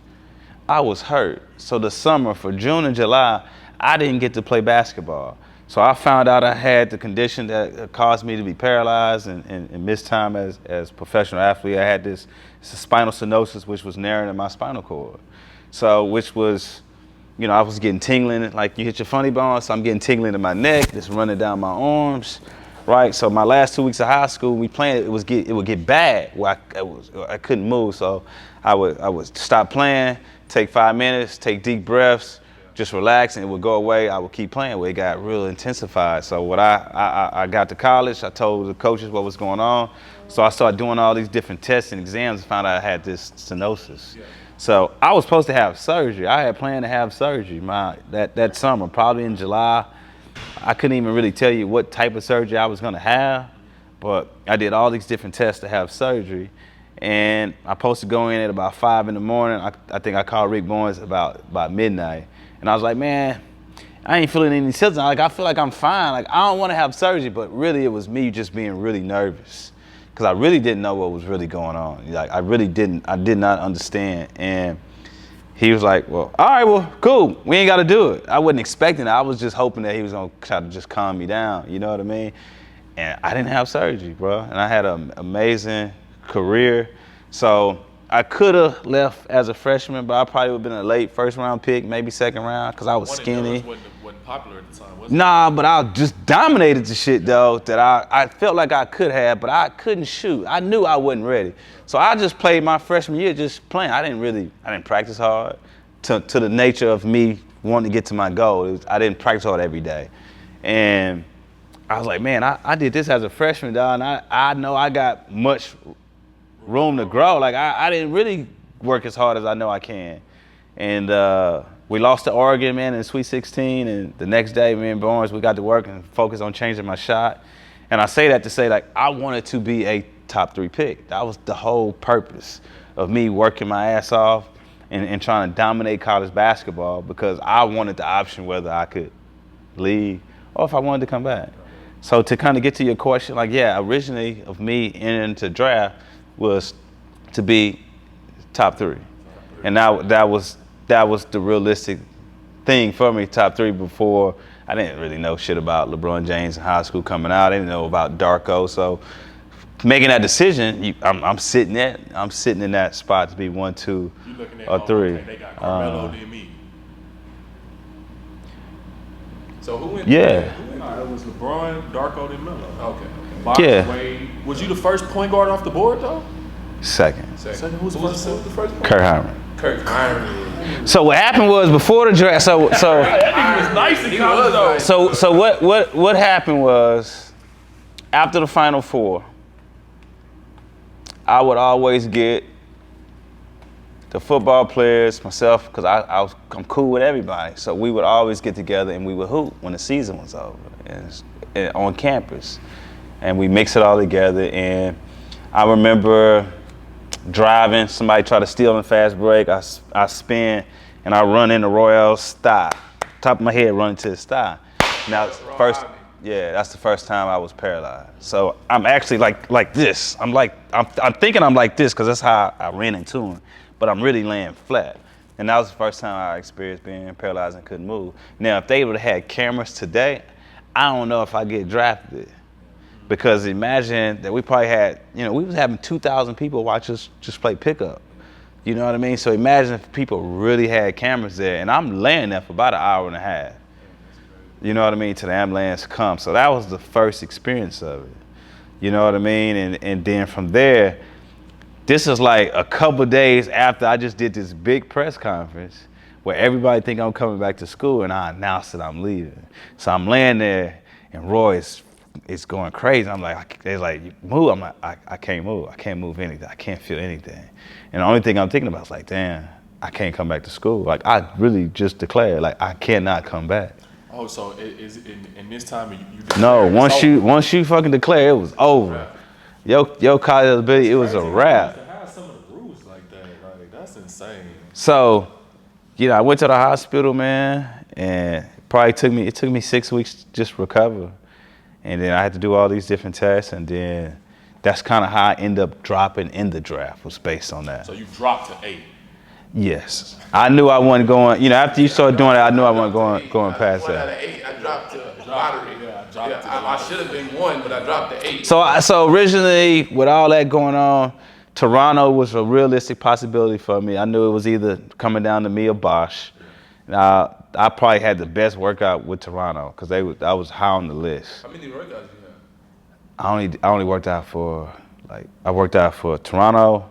I was hurt. So the summer for June and July, I didn't get to play basketball. So I found out I had the condition that caused me to be paralyzed and miss time as a professional athlete. I had this spinal stenosis, which was narrowing in my spinal cord. So, which was, you know, I was getting tingling, like you hit your funny bone, so I'm getting tingling in my neck, just running down my arms, right? So my last 2 weeks of high school, we playing, it would get bad where I couldn't move. So I would stop playing, take 5 minutes, take deep breaths, just relax, and it would go away. I would keep playing where it got real intensified. So when I got to college, I told the coaches what was going on. So I started doing all these different tests and exams and found out I had this stenosis. Yeah. So I was supposed to have surgery. I had planned to have surgery that summer, probably in July. I couldn't even really tell you what type of surgery I was gonna have, but I did all these different tests to have surgery. And I supposed to go in at about 5 in the morning. I think I called Rick Barnes about midnight. And I was like, man, I ain't feeling any symptoms. Like, I feel like I'm fine. Like, I don't want to have surgery, but really it was me just being really nervous because I really didn't know what was really going on. Like, I did not understand. And he was like, well, all right, well, cool. We ain't got to do it. I wasn't expecting it. I was just hoping that he was going to try to just calm me down. You know what I mean? And I didn't have surgery, bro. And I had an amazing career. So I could have left as a freshman, but I probably would have been a late first round pick, maybe second round, because I was skinny. Wasn't popular at the time, was it? Nah, but I just dominated the shit, though, that I felt like I could have, but I couldn't shoot. I knew I wasn't ready. So I just played my freshman year just playing. I didn't practice hard to the nature of me wanting to get to my goal. I didn't practice hard every day. And I was like, man, I did this as a freshman, dog, and I know I got much room to grow. Like, I didn't really work as hard as I know I can. And we lost to Oregon, man, in the Sweet 16. And the next day, me and Barnes, we got to work and focus on changing my shot. And I say that to say, like, I wanted to be a top 3 pick. That was the whole purpose of me working my ass off and trying to dominate college basketball, because I wanted the option whether I could leave or if I wanted to come back. So to kind of get to your question, like, yeah, originally of me entering into draft was to be top 3. And that was the realistic thing for me, top 3. Before, I didn't really know shit about LeBron James in high school coming out. I didn't know about Darko. So making that decision, I'm sitting in that spot to be 1, 2, or 3. Okay, they got Carmelo than me. So who went? Yeah. It was LeBron, Darko, then Melo. Okay. Box, Yeah. Wade. Was you the first point guard off the board, though? Second. Second. Who was the first point? Kurt Heinrich. Kirk Heinrich. So what happened was before the draft. So That nigga was nice in college, though. So what happened was, after the Final Four, I would always get the football players, myself, because I'm cool with everybody. So we would always get together and we would hoop when the season was over and on campus. And we mix it all together. And I remember driving, somebody tried to steal in the fast break. I spin and I run into Royale's thigh. Top of my head running to his thigh. Now, that's the first time I was paralyzed. So I'm actually like this. I'm thinking I'm like this because that's how I ran into him. But I'm really laying flat. And that was the first time I experienced being paralyzed and couldn't move. Now, if they would have had cameras today, I don't know if I get drafted. Because imagine that we probably had, we was having 2,000 people watch us just play pickup. You know what I mean? So imagine if people really had cameras there, and I'm laying there for about an hour and a half. You know what I mean? Till the ambulance comes. So that was the first experience of it. You know what I mean? And then from there, this is like a couple days after I just did this big press conference where everybody think I'm coming back to school, and I announced that I'm leaving. So I'm laying there, and Roy is going crazy. I'm like, they're like, move. I'm like, I can't move. I can't move anything. I can't feel anything. And the only thing I'm thinking about is like, damn, I can't come back to school. Like, I really just declared, like, I cannot come back. Oh, so is in this time you No, once you fucking declare, it was over. Your college eligibility, it was a wrap. To have some of the rules like that, like that's insane. So, I went to the hospital, man, and it took me 6 weeks to just recover. And then I had to do all these different tests, and then that's kind of how I ended up dropping in the draft, was based on that. So you dropped to 8. Yes. I knew I wasn't going, after you started doing it, I knew I wasn't going past One out that. of 8, I dropped to lottery. I should have been 1, but I dropped to 8. So originally, with all that going on, Toronto was a realistic possibility for me. I knew it was either coming down to me or Bosch. Now, I probably had the best workout with Toronto because I was high on the list. How many workouts you have? I only worked out for I worked out for Toronto.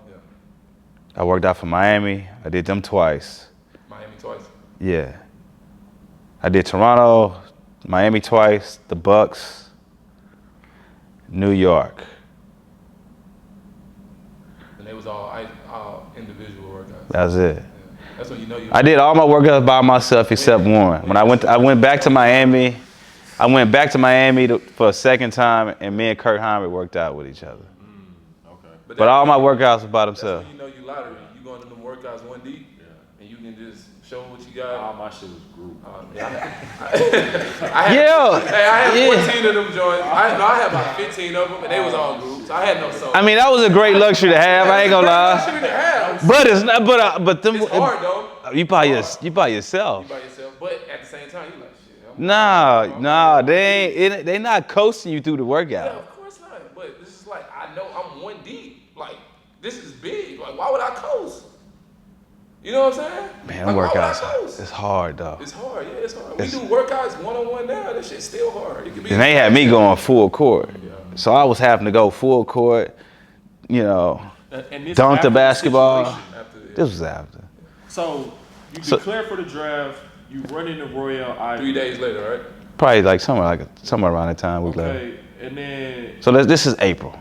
I worked out for Miami. I did them twice. Miami twice. Yeah. I did Toronto, Miami twice, the Bucks, New York. And they was all individual workouts. That was it. Yeah. That's when you know you. I did all my workouts by myself except one. When I went back to Miami. I went back to Miami for a second time, and me and Kurt Heinrich worked out with each other. Okay. But all my workouts were by themselves. That's when you know you lottery. You going to them workouts 1 deep. and you can just show what you got. All my shit was group. I had 14 of them joints. I had about 15 of them, and they was all groups. I had no solo. I mean, that was a great luxury to have. I ain't gonna lie. Luxury to have. But it's not. But them. It's hard though. You by yourself. You by yourself, but at the same time, you like shit. Nah, they not coasting you through the workout. Yeah, of course not. But this is like, I know I'm one deep. Like, this is big. Like, why would I coast? You know what I'm saying? Man, like, workouts, it's hard though. It's hard, yeah, it's hard. We do workouts one-on-one now, that shit's still hard. It can be. And they had me going full court. Yeah. So I was having to go full court, you know, dunk the basketball. This was after. So you declare for the draft, you run into Royale Ivy. 3 days later, right? Probably like somewhere around that time. Okay, and then. So this is April.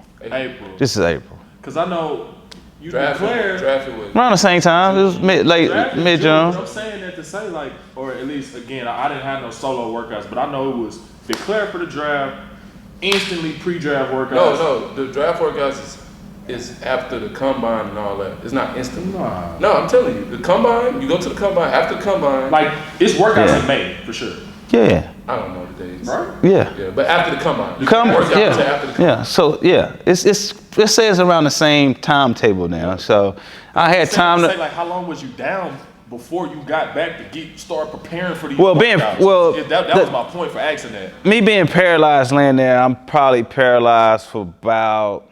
This is April. Because I know you drafted declared. Around the same time. It was mid-June. I'm saying that to say, like, or at least, again, I didn't have no solo workouts, but I know it was declared for the draft, instantly pre-draft workouts. No, the draft workouts is after the combine and all that. It's not instant. Nah. No, I'm telling you, the combine, you go to the combine, after the combine. Like, it's workouts in May, for sure. Yeah. I don't know the days. Right? Yeah. But after the combine. After the combine. Yeah. So it says around the same timetable now. So I had time to say, like, how long was you down before you got back to start preparing for these that was my point for asking that. Me being paralyzed laying there, I'm probably paralyzed for about,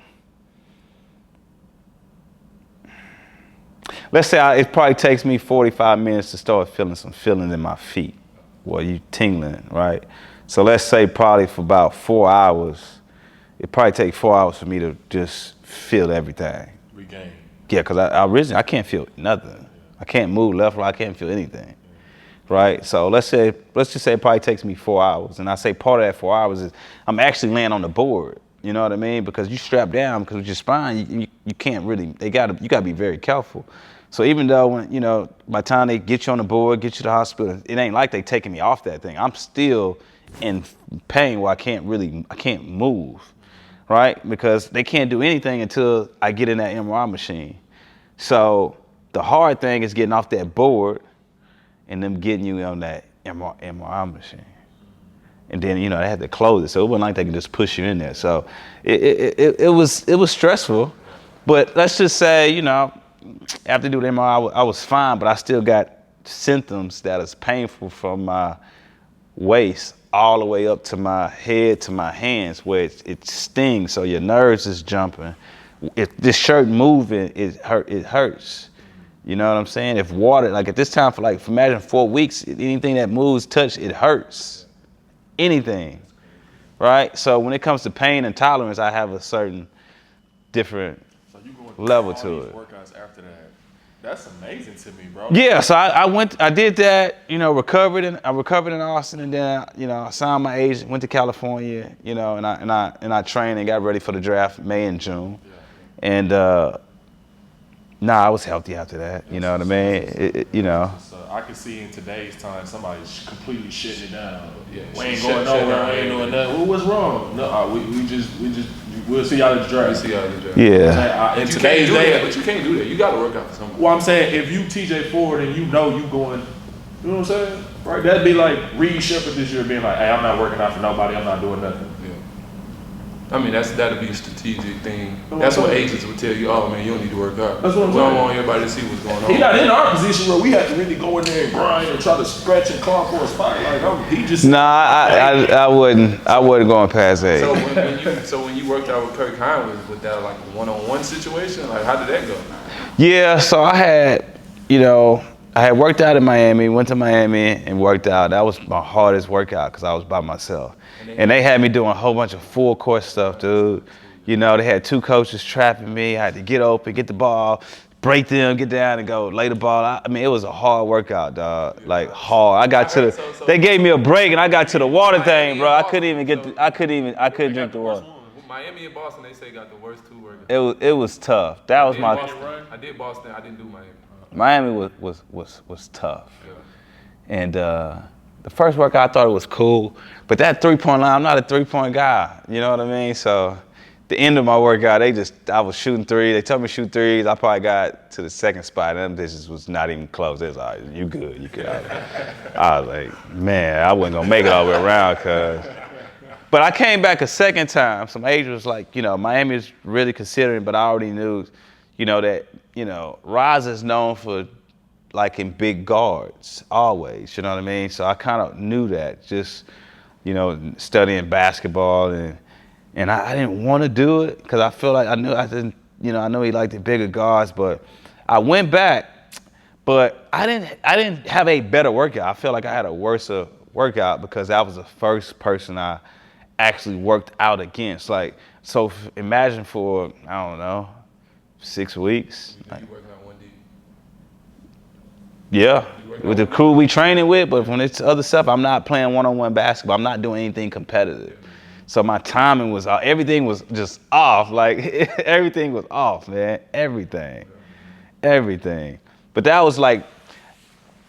let's say it probably takes me 45 minutes to start feeling some feeling in my feet. Well, you tingling, right? So let's say probably for about 4 hours, it probably take 4 hours for me to just feel everything. Regain. Yeah, because I can't feel nothing. I can't move left or right, I can't feel anything, right? So let's just say it probably takes me 4 hours. And I say part of that 4 hours is I'm actually laying on the board, you know what I mean? Because you strap down, because with your spine, you can't really, you gotta be very careful. So even though when, you know, by the time they get you on the board, get you to the hospital, it ain't like they taking me off that thing. I'm still in pain where I can't move, right? Because they can't do anything until I get in that MRI machine. So the hard thing is getting off that board and them getting you on that MRI machine. And then, you know, they had to close it. So it wasn't like they could just push you in there. So it was stressful. But let's just say, you know, after doing the MRI, I was fine, but I still got symptoms that is painful from my waist all the way up to my head to my hands, where it stings. So your nerves is jumping. If this shirt moving, it hurts. You know what I'm saying? If water, like at this time for imagine 4 weeks, anything that moves, touch, it hurts. Anything, right? So when it comes to pain and tolerance, I have a certain different level to it. Workouts after that. That's amazing to me, bro. Yeah, so I did that, you know, recovered in Austin, and then, you know, I signed my agent, went to California, you know, and I trained and got ready for the draft May and June. Yeah. And I was healthy after that, you know what I mean? You know. I can see in today's time somebody's completely shitting it down. Yeah, we ain't going nowhere, we ain't doing nothing. Well, what's wrong? No, we'll see y'all at the draft. We'll see y'all at the draft. Yeah. In today's day, but you can't do that. You got to work out for something. Well, I'm saying, if you TJ Ford and you know you going, you know what I'm saying? Right? That'd be like Reed Shepard this year being like, hey, I'm not working out for nobody, I'm not doing nothing. Yeah. I mean, that'd be a strategic thing. That's what agents would tell you, oh man, you don't need to work out. That's what I'm saying. We don't want everybody to see what's going on. He's not in our position where we have to really go in there and grind and try to scratch and claw for a spot. Like, he just. Nah, I wasn't going past that. So when you worked out with Kirk Hines, was that like a one-on-one situation? Like, how did that go? Yeah, so I had worked out in Miami, went to Miami and worked out. That was my hardest workout because I was by myself. And they had me doing a whole bunch of full court stuff, dude. You know, they had 2 coaches trapping me. I had to get open, get the ball, break them, get down and go lay the ball. I mean, it was a hard workout, dog. Like hard. They gave me a break and I got to the water thing, bro. I couldn't drink the water. Miami and Boston, they say got the worst 2 workouts. It was tough. That was my. I did Boston. I didn't do Miami. Miami was tough. Yeah. And the first workout I thought it was cool, but that 3-point line, I'm not a 3-point guy. You know what I mean? So the end of my workout, I was shooting threes. They told me to shoot threes. I probably got to the second spot, and them bitches was not even close. They was like, you good, you good. I was like, man, I wasn't gonna make it all the way around, but I came back a second time. Some agent was like, Miami is really considering, but I already knew, that, Roz is known for in big guards, always, you know what I mean? So I kind of knew that, just, studying basketball, and I didn't want to do it because I feel like I know he liked the bigger guards, but I went back, but I didn't have a better workout. I feel like I had a worse workout because I was the first person I actually worked out against. So imagine for, I don't know, 6 weeks. You working on 1D? Yeah, with the crew we training with, but when it's other stuff, I'm not playing one-on-one basketball. I'm not doing anything competitive. So my timing was off. Everything was just off. Everything was off, man. Everything. But that was I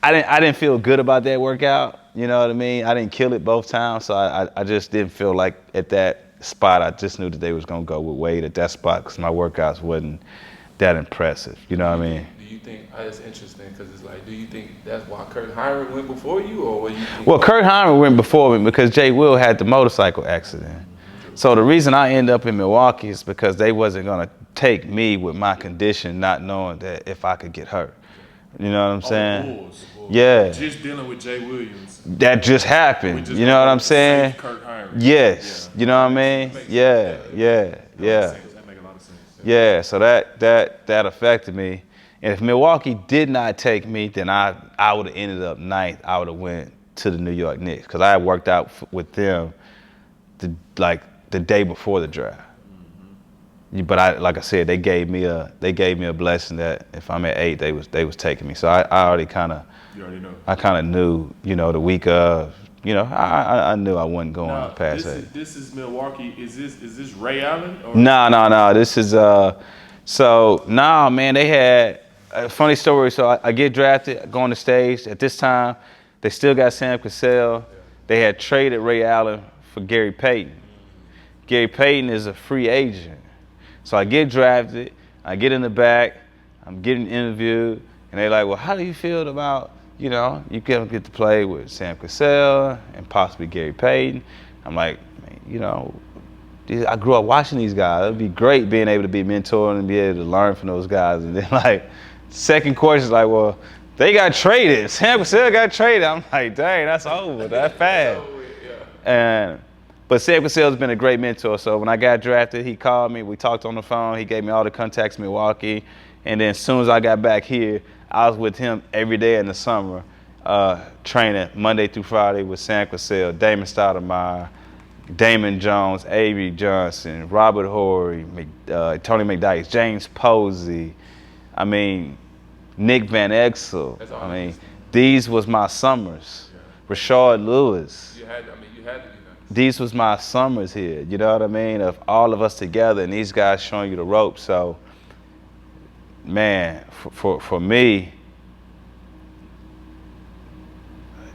didn't feel good about that workout. You know what I mean? I didn't kill it both times, so I just didn't feel like at that spot, I just knew that they was gonna go with Wade at that spot because my workouts wasn't that impressive. You know what I mean? Do you think that's interesting? Because it's do you think that's why Kurt Heinrich went before you, or what do you think? Well, Kurt Heinrich went before me because Jay Will had the motorcycle accident. So the reason I ended up in Milwaukee is because they wasn't gonna take me with my condition, not knowing that if I could get hurt. You know what I'm saying? Bulls. Yeah. Just dealing with Jay Williams. That just happened. You know what I'm saying? Kurt Heinrich. Yes. Yeah. You know what I mean? Yeah. That make a lot of sense. Yeah. So that affected me. And if Milwaukee did not take me, then I would have ended up ninth. I would have went to the New York Knicks because I had worked out with them the day before the draft. But like I said, they gave me a blessing that if I'm at 8, they was taking me. So I already kind of. You already know. I kind of knew, the week of, I knew I wasn't going past 8. This is Milwaukee. Is this Ray Allen? Or? No. This is man. They had a funny story. So I get drafted, go on the stage. At this time, they still got Sam Cassell. They had traded Ray Allen for Gary Payton. Gary Payton is a free agent. So I get drafted. I get in the back. I'm getting interviewed, and they're like, "Well, how do you feel about?" you get to play with Sam Cassell and possibly Gary Payton. I'm like, I grew up watching these guys. It'd be great being able to be mentored and be able to learn from those guys. And then second question is well, they got traded. Sam Cassell got traded. I'm like, dang, that's over. That's fast. But Sam Cassell's been a great mentor. So when I got drafted, he called me. We talked on the phone. He gave me all the contacts in Milwaukee. And then as soon as I got back here, I was with him every day in the summer, training Monday through Friday with Sam Cassell, Damon Stoudemire, Damon Jones, Avery Johnson, Robert Horry, Tony McDyess, James Posey, Nick Van Exel. These was my summers. Yeah. Rashad Lewis. You had to be nice. These was my summers here, you know what I mean? Of all of us together and these guys showing you the ropes. So, man, for me,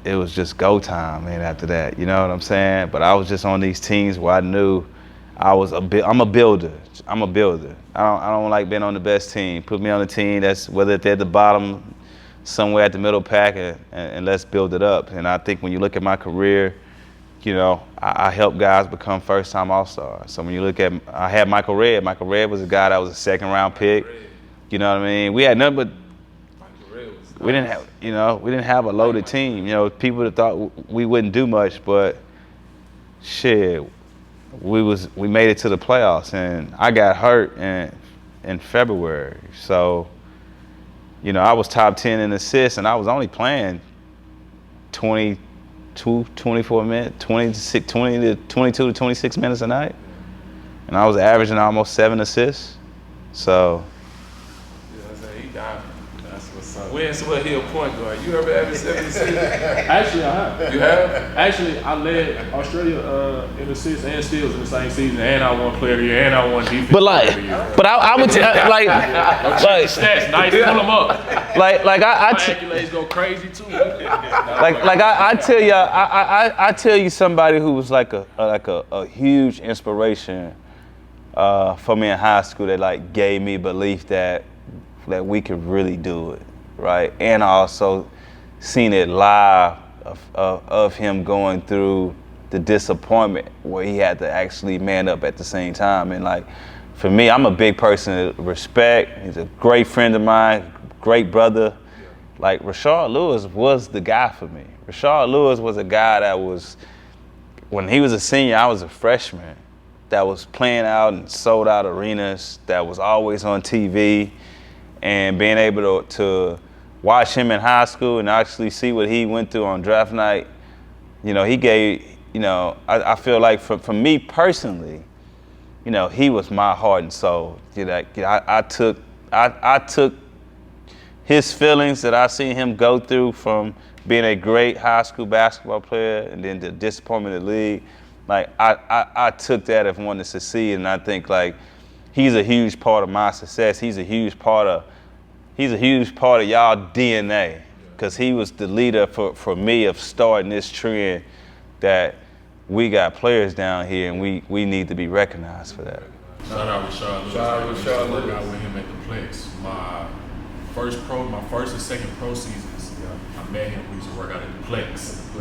it was just go time, man, after that. You know what I'm saying? But I was just on these teams where I knew I'm a builder. I'm a builder. I don't like being on the best team. Put me on a team that's, whether they're at the bottom, somewhere at the middle pack, and let's build it up. And I think when you look at my career, I helped guys become first-time All-Stars. So when you look at, I had Michael Redd. Michael Redd was a guy that was a second-round pick. You know what I mean? We had nothing but we didn't have a loaded team. People that thought we wouldn't do much, but shit, we made it to the playoffs, and I got hurt in February. So, I was top 10 in assists, and I was only playing 24 minutes, 20 to 22 to 26 minutes a night, and I was averaging almost 7 assists. So. He died. That's what's up. When's what he a point guard? You ever average 7 assists? Actually, I have. You have? Actually, I led Australia in assists and steals in the same season, and I won player of the year, and I won defense. But I would like stats, nice, pull them up. My accolades go crazy too. I tell you somebody who was like a huge inspiration for me in high school that like gave me belief that we could really do it, right? And I also seen it live of him going through the disappointment where he had to actually man up at the same time. And like, for me, I'm a big person to respect. He's a great friend of mine, great brother. Like, Rashad Lewis was the guy for me. Rashad Lewis was a guy that was, when he was a senior, I was a freshman, that was playing out in sold out arenas, that was always on TV, and being able to watch him in high school and actually see what he went through on draft night, you know, he gave, you know, I feel like for me personally, you know, he was my heart and soul. You know, I took his feelings that I seen him go through from being a great high school basketball player and then the disappointment in the league. Like, I took that as wanting to succeed, and I think like he's a huge part of my success. He's a huge part of y'all DNA, because he was the leader for me of starting this trend that we got players down here and we need to be recognized for that. Shout out Rashad Lewis. Shout out I used to Rashad work Lewis. out with him at the Plex. My first and second pro seasons, I met him. We used to work out at the Plex. I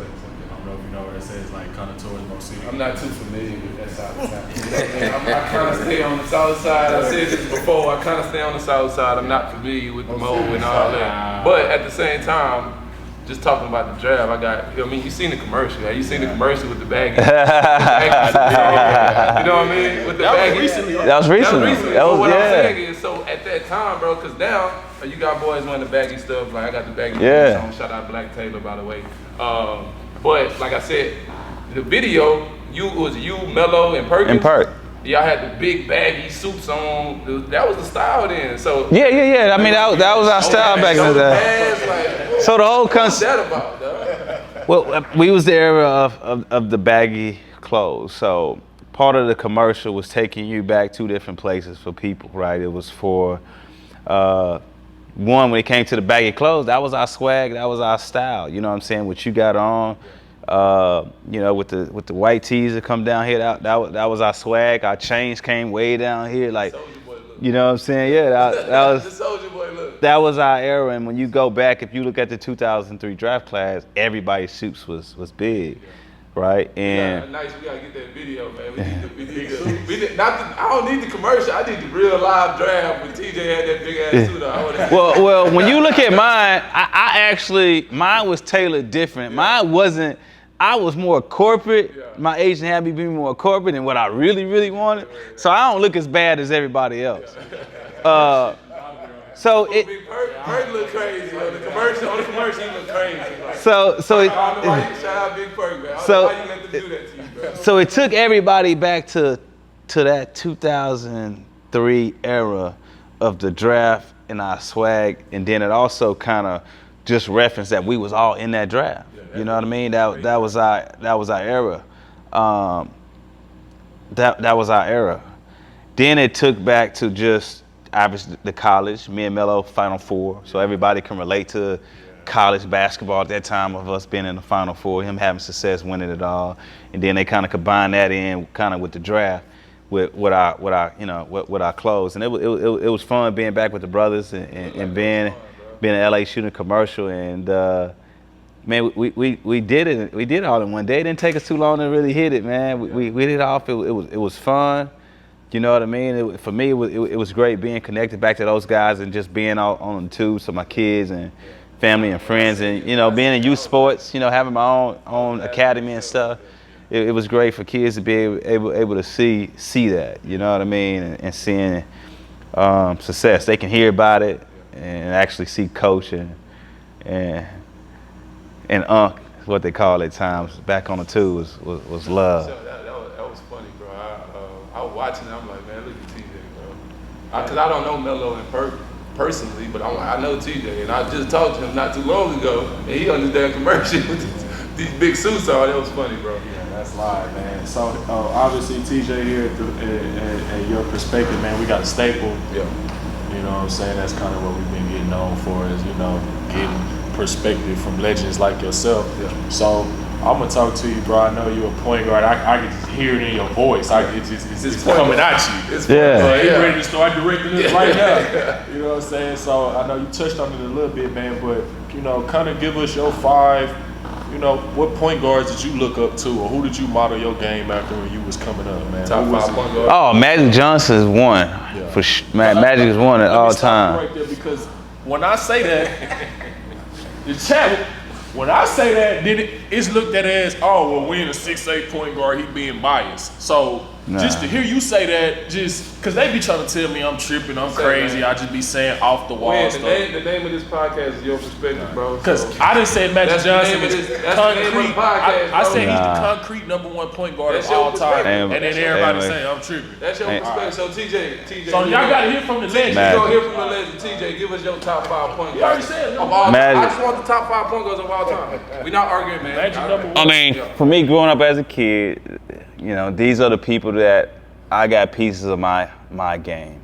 don't know if you know where that says, like kind of towards Mo City. I'm not too familiar with that side of town. I kind of stay on the south side. I said this before. I kind of stay on the south side. I'm not familiar with the Mo and all that. But at the same time, just talking about the draft, I mean, you seen the commercial. You seen the commercial with the Baggy. You know what I mean? With the Baggy. That was recently. But what I'm saying is, so at that time, bro, because now you got boys wearing the Baggy stuff. Like, I got the Baggy on. Shout out Black Taylor, by the way. But like I said, the video, it was you, Mello, and Perkins. And Perk. Y'all had the big baggy suits on. That was the style then. So Yeah. I mean, that was our style back in the day. So the whole what's that about, dog? Well, we was the era of the baggy clothes. So part of the commercial was taking you back two different places for people, right? It was for one, when it came to the baggy clothes, that was our swag, that was our style. You know what I'm saying? What you got on, you know, with the white tees that come down here, that was our swag. Our chains came way down here, like, you know what I'm saying? Yeah, that was the Soldier Boy look. That was our era. And when you go back, if you look at the 2003 draft class, everybody's suits was big, right? And we gotta get that video, man. We need I don't need the commercial. I need the real live draft when TJ had that big ass suit on. well, when you look at mine, mine was tailored different. Mine wasn't. I was more corporate. Yeah. My agent had me be more corporate than what I really wanted. So I don't look as bad as everybody else. So it. Perk look crazy on the commercial. He look crazy. So shout out Big Perk, man. So why you let them do that to you, bro? So it took everybody back to that 2003 era of the draft and our swag, and then it also kind of just referenced that we was all in that draft. You know what I mean? That was our era. That was our era. Then it took back to just average the college. Me and Mello, Final Four, so everybody can relate to college basketball at that time of us being in the Final Four, him having success, winning it all, and then they kind of combined that in kind of with the draft, with our clothes, and it was fun being back with the brothers and being in LA shooting a commercial, and man, we did it. We did it all in one day. It didn't take us too long to really hit it, man. We did it off. It was fun. You know what I mean? For me, it was great being connected back to those guys and just being out on the tube. So my kids and family and friends, and you know, being in youth sports, you know, having my own academy and stuff. It was great for kids to be able to see that. You know what I mean? And seeing success. They can hear about it and actually see coach and Unc, what they call at times, back on the tube was love. So that was funny, bro. I was watching it, I'm like, man, look at TJ, bro. Because I don't know Mello and Perk personally, but I know TJ, and I just talked to him not too long ago, and he on this damn commercial with these big suits on. That was funny, bro. Yeah, that's live, man. So obviously TJ here at Your Perspective, man, we got a staple. Yeah. You know what I'm saying? That's kind of what we've been getting known for, is, you know, getting perspective from legends like yourself. Yeah. So I'm gonna talk to you, bro. I know you're a point guard. I can just hear it in your voice. It's coming at you. You're ready to start directing this right now. You know what I'm saying? So I know you touched on it a little bit, man. But kind of give us your 5. What point guards did you look up to, or who did you model your game after when you was coming up, man? Top 5 point guards. Oh, Magic Johnson is one. Yeah. For Magic is one at all time. Right there, because when I say that, the chat. When I say that, then it's looked at as, we're in a 6'8" point guard, he being biased. So just to hear you say that, because they be trying to tell me I'm tripping, I'm crazy, I just be saying off the wall stuff. The name of this podcast is Your Perspective, bro. Because I didn't say Magic Johnson is concrete. I said he's the concrete #1 point guard of all time. And then everybody saying I'm tripping. That's your perspective. So TJ. So y'all got to hear from the legend. Magic. You don't hear from the legend. TJ, give us your top 5 point guards. You already said of all time. Magic. I just want the top 5 point guards of all time. We're not arguing, man. Magic #1. I mean, for me, growing up as a kid, these are the people that I got pieces of my game.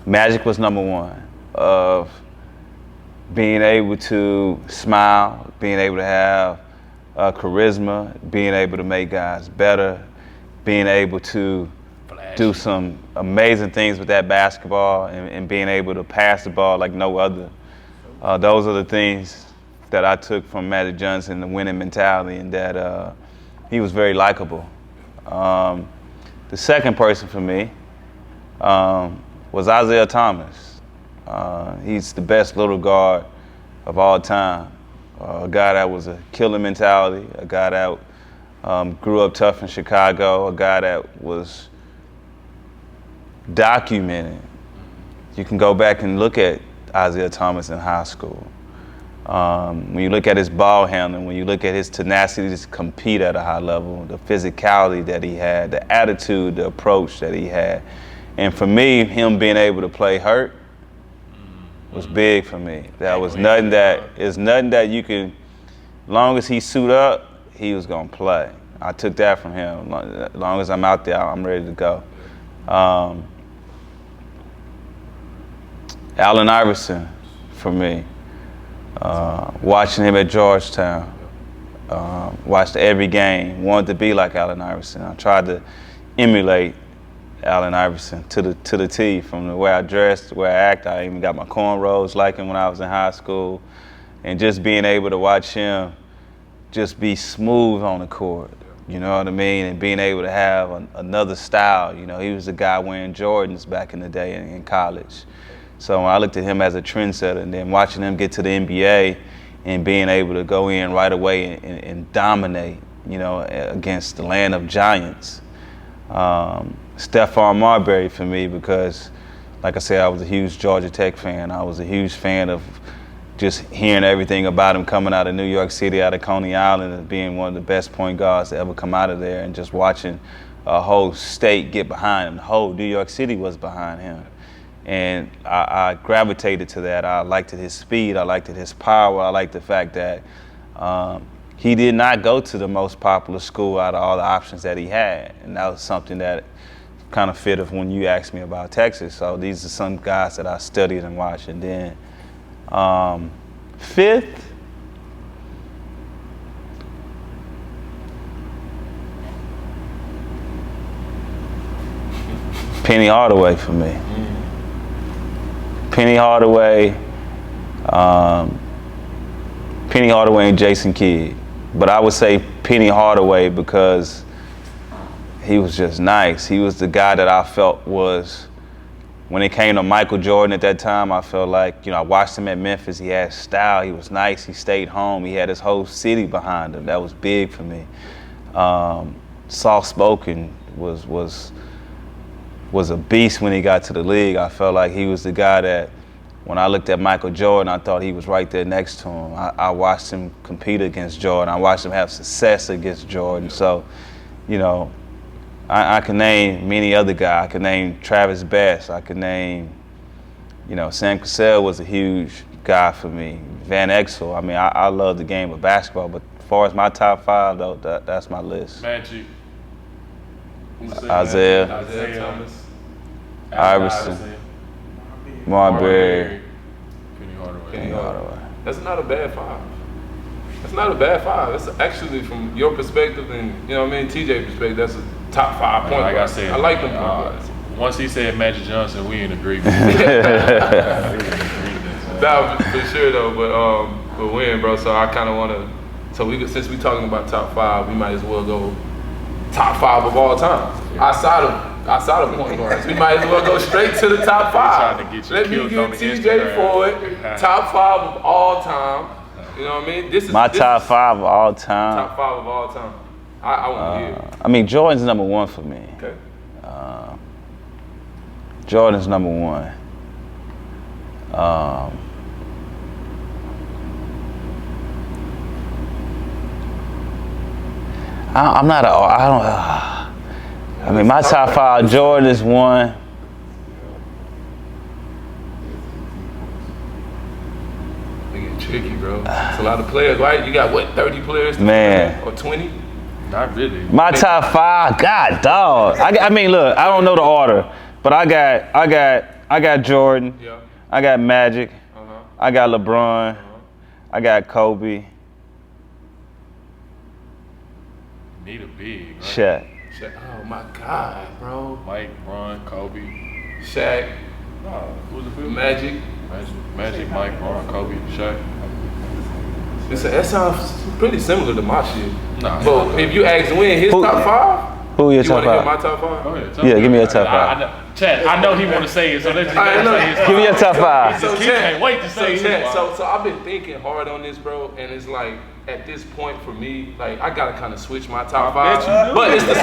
Magic was #1 of being able to smile, being able to have charisma, being able to make guys better, being able to do some amazing things with that basketball and being able to pass the ball like no other. Those are the things that I took from Magic Johnson, the winning mentality, and that he was very likable. The second person for me was Isaiah Thomas. He's the best little guard of all time. A guy that was a killer mentality, a guy that grew up tough in Chicago, a guy that was documented. You can go back and look at Isaiah Thomas in high school. When you look at his ball handling, when you look at his tenacity to compete at a high level, the physicality that he had, the attitude, the approach that he had. And for me, him being able to play hurt was big for me. That was nothing that you can, long as he suit up, he was gonna play. I took that from him. As long as I'm out there, I'm ready to go. Allen Iverson for me. Watching him at Georgetown, watched every game, wanted to be like Allen Iverson. I tried to emulate Allen Iverson to the T, from the way I dressed, the way I act. I even got my cornrows like him when I was in high school. And just being able to watch him just be smooth on the court, you know what I mean? And being able to have another style. He was the guy wearing Jordans back in the day in college. So I looked at him as a trendsetter, and then watching him get to the NBA and being able to go in right away and dominate, against the land of giants. Stephon Marbury for me, because, like I said, I was a huge Georgia Tech fan. I was a huge fan of just hearing everything about him coming out of New York City, out of Coney Island, and being one of the best point guards to ever come out of there, and just watching a whole state get behind him. The whole New York City was behind him. And I gravitated to that. I liked his speed. I liked his power. I liked the fact that he did not go to the most popular school out of all the options that he had. And that was something that kind of fit of when you asked me about Texas. So these are some guys that I studied and watched. And then fifth, Penny Hardaway for me. Penny Hardaway and Jason Kidd. But I would say Penny Hardaway because he was just nice. He was the guy that I felt was, when it came to Michael Jordan at that time, I felt like, I watched him at Memphis. He had style. He was nice. He stayed home. He had his whole city behind him. That was big for me. Soft-spoken was a beast when he got to the league. I felt like he was the guy that, when I looked at Michael Jordan, I thought he was right there next to him. I watched him compete against Jordan. I watched him have success against Jordan. So, I can name many other guys. I can name Travis Best. I can name, Sam Cassell was a huge guy for me. Van Exel. I mean, I love the game of basketball, but as far as my top 5, though, that's my list. Magic. Isaiah Thomas, Iverson, Marbury, Penny Hardaway. That's not a bad 5. That's not a bad 5. That's actually, from your perspective and, you know what I mean, TJ perspective, that's a top 5 point Like I guard. said, I like them point guards. Once he said Magic Johnson, we in agreement. Nah, for sure though, but win, bro. So I kind of want to. So since we talking about top 5, we might as well go top 5 of all time. Outside of point guards, we might as well go straight to the top 5. Trying to get you Let me killed give on the TJ Instagram. for it. Top 5 of all time. You know what I mean? This is My this top is 5 of all time. Top 5 of all time. I want to hear. I mean, Jordan's number 1 for me. Okay. Jordan's number 1. I mean, my top 5, Jordan is 1. They get tricky, bro. It's a lot of players, right? You got what, 30 players? Man. Or 20? Not really. My top 5, God dog. I mean, look, I don't know the order, but I got Jordan. Yeah. I got Magic. Uh-huh. I got LeBron. I got Kobe. Need a big, right? Shaq. Oh my God, bro. Mike, Ron, Kobe. Shaq, Who's the fifth? Magic. Magic, Mike, Ron, Kobe, Shaq. That sounds pretty similar to my shit. Nah. But if you ask Win, his Who- top 5? Who are your You top want to hear my 5? top 5? Go ahead. Yeah, give me your top 5. Chad, I know he want to say it, so let's just I know. say his Give me your top 5. He can't wait to say his Chad, five. so I've been thinking hard on this, bro, and it's like at this point for me, like I gotta kind of switch my top I 5. bet you do. But it's the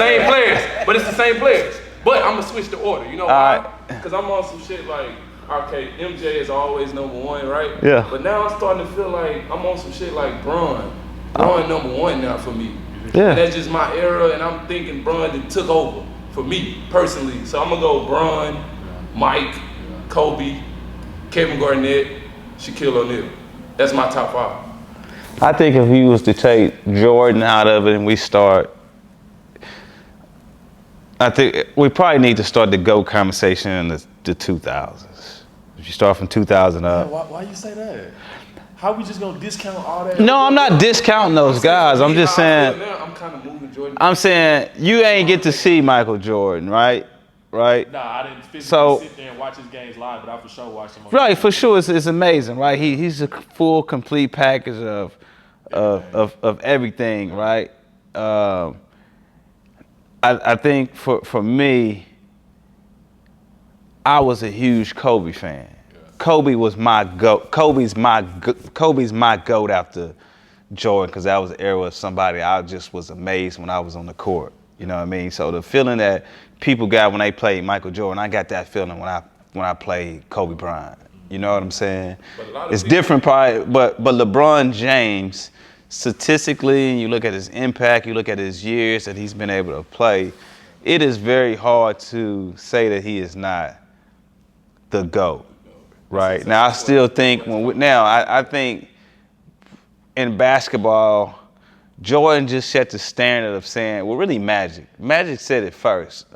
same players. But I'm gonna switch the order. You know why? Because I'm on some shit like, okay, MJ is always number 1, right? Yeah. But now I'm starting to feel like I'm on some shit like Bron. Bron number 1 now for me. Yeah. And that's just my era, and I'm thinking Bron that took over for me personally. So I'm gonna go Bron, Mike, Kobe, Kevin Garnett, Shaquille O'Neal. That's my top 5. I think if we was to take Jordan out of it and we start, I think we probably need to start the GOAT conversation in the 2000s. If you start from 2000 up. Why you say that? How we just gonna discount all that? No, I'm not discounting those guys. I'm just saying, I'm kind of moving Jordan. I'm saying you ain't get to see Michael Jordan, right? Right? Nah, I didn't physically So- sit there and watch his games live, but I for sure watched him. On Right, for sure, it's amazing, right? He's a full, complete package of everything, right? I think for me, I was a huge Kobe fan. Kobe was my GOAT. Kobe's my GOAT after Jordan, because that was the era of somebody I just was amazed when I was on the court. You know what I mean? So the feeling that people got when they played Michael Jordan, I got that feeling when I played Kobe Bryant. You know what I'm saying? It's different probably, but LeBron James, statistically, you look at his impact, you look at his years that he's been able to play, it is very hard to say that he is not the GOAT. Right. Now I still think I think in basketball, Jordan just set the standard of saying, well, really Magic said it first.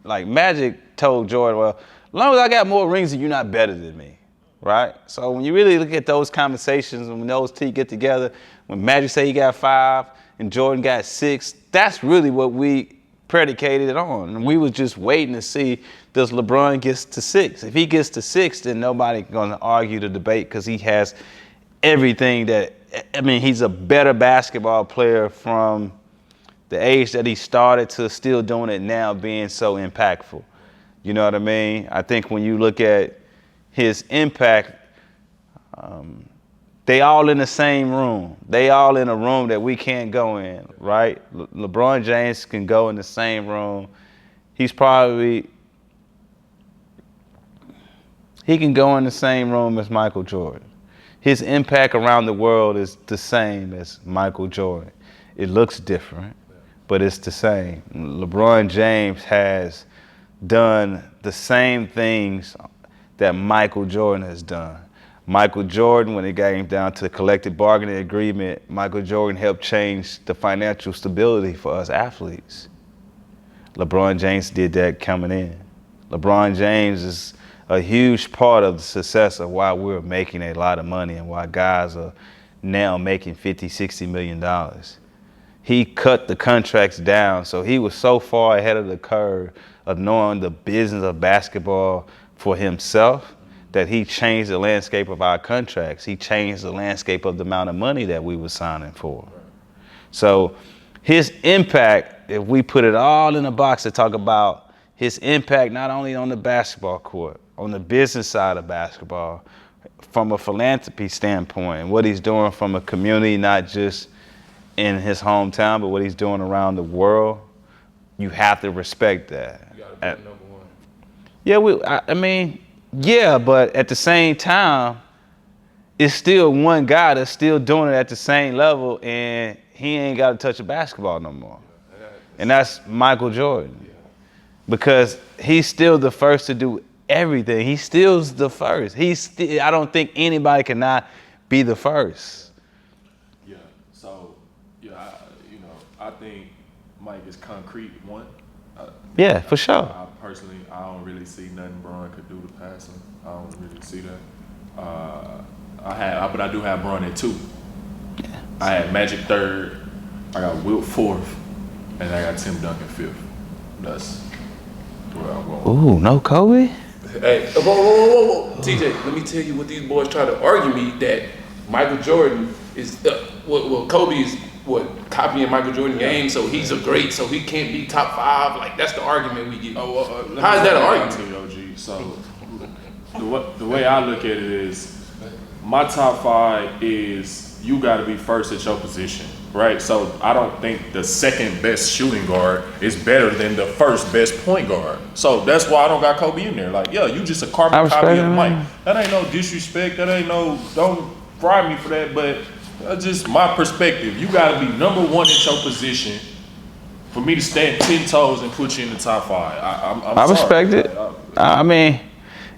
Like Magic told Jordan, well, as long as I got more rings than you're not better than me. Right? So when you really look at those conversations and when those two get together, when Magic say he got 5 and Jordan got 6, that's really what we predicated it on. And we was just waiting to see, does LeBron gets to 6? If he gets to 6, then nobody gonna argue the debate, because he has everything that, I mean, he's a better basketball player from the age that he started to still doing it now, being so impactful. You know what I mean? I think when you look at his impact, they all in the same room. They all in a room that we can't go in, right? LeBron James can go in the same room. He can go in the same room as Michael Jordan. His impact around the world is the same as Michael Jordan. It looks different, but it's the same. LeBron James has done the same things that Michael Jordan has done. Michael Jordan, when it came down to the collective bargaining agreement, Michael Jordan helped change the financial stability for us athletes. LeBron James did that coming in. LeBron James is a huge part of the success of why we're making a lot of money and why guys are now making $50, $60 million. He cut the contracts down, so he was so far ahead of the curve of knowing the business of basketball for himself that he changed the landscape of our contracts. He changed the landscape of the amount of money that we were signing for. So his impact, if we put it all in a box to talk about his impact not only on the basketball court, on the business side of basketball, from a philanthropy standpoint, and what he's doing from a community, not just in his hometown, but what he's doing around the world, you have to respect that. You gotta be number one. Yeah, I mean, yeah, but at the same time, it's still one guy that's still doing it at the same level, and he ain't got to touch a basketball no more. And that's Michael Jordan. Because he's still the first to do everything. He still's the first. I don't think anybody cannot be the first. Yeah. So, I think Mike is concrete one. Yeah, for sure. I personally, I don't really see nothing Bron could do to pass him. I don't really see that. But I do have Bron at 2. Yeah. I had Magic 3rd. I got Wilt 4th, and I got Tim Duncan 5th. That's where I'm going. Ooh, no Kobe? Hey, whoa. TJ, let me tell you what these boys try to argue me that Michael Jordan is, Kobe is copying Michael Jordan game, so he's a great, so he can't be top 5. Like, that's the argument we get. How is that an argument? To you, OG. So the way I look at it is, my top 5 is you got to be first at your position, right? So I don't think the second best shooting guard is better than the first best point guard. So that's why I don't got Kobe in there. Like, yeah, you just a carbon copy of Mike. That ain't no disrespect. That ain't no, don't fry me for that, but that's just my perspective. You got to be number 1 at your position for me to stand 10 toes and put you in the top 5. I respect it. I mean,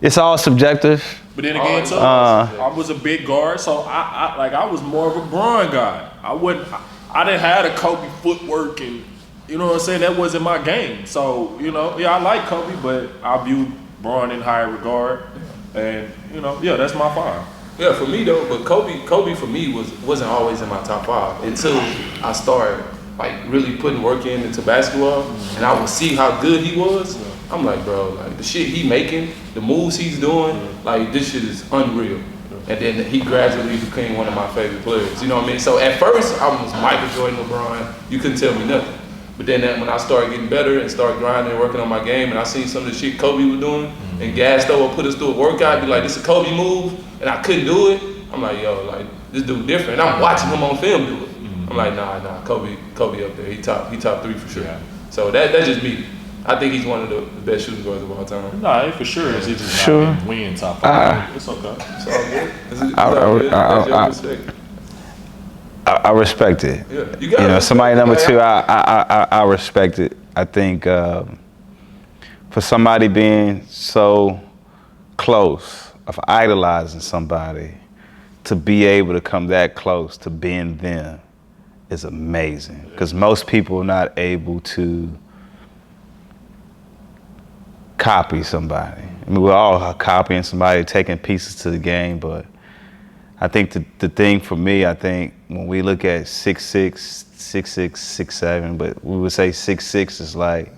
it's all subjective. But then again, too, I was a big guard, so I was more of a Bron guy. I didn't have the Kobe footwork, and you know what I'm saying. That wasn't my game. So I like Kobe, but I view Bron in higher regard, and that's my 5. Yeah, for me though, but Kobe for me wasn't always in my top 5 until I started like really putting work into basketball, and I would see how good he was. I'm like, bro, like the shit he making, the moves he's doing, like this shit is unreal. And then he gradually became one of my favorite players. You know what I mean? So at first I was Michael Jordan, LeBron. You couldn't tell me nothing. But then when I started getting better and started grinding and working on my game, and I seen some of the shit Kobe was doing, and Gasto would put us through a workout, be like, this is a Kobe move, and I couldn't do it. I'm like, yo, like this dude different. And I'm watching him on film do it. I'm like, nah, Kobe up there. He top 3 for sure. Yeah. So that's just me. I think he's one of the best shooting guards of all time. Nah, for sure. It's just not win top 5. It's okay. It's all good. I respect it. Yeah, you got somebody number 2. I respect it. I think for somebody being so close of idolizing somebody, to be able to come that close to being them is amazing. Because most people are not able to copy somebody. I mean, we're all copying somebody, taking pieces to the game, but I think the thing for me, I think when we look at 6'6", 6'6", 6'7", but we would say 6'6" is like,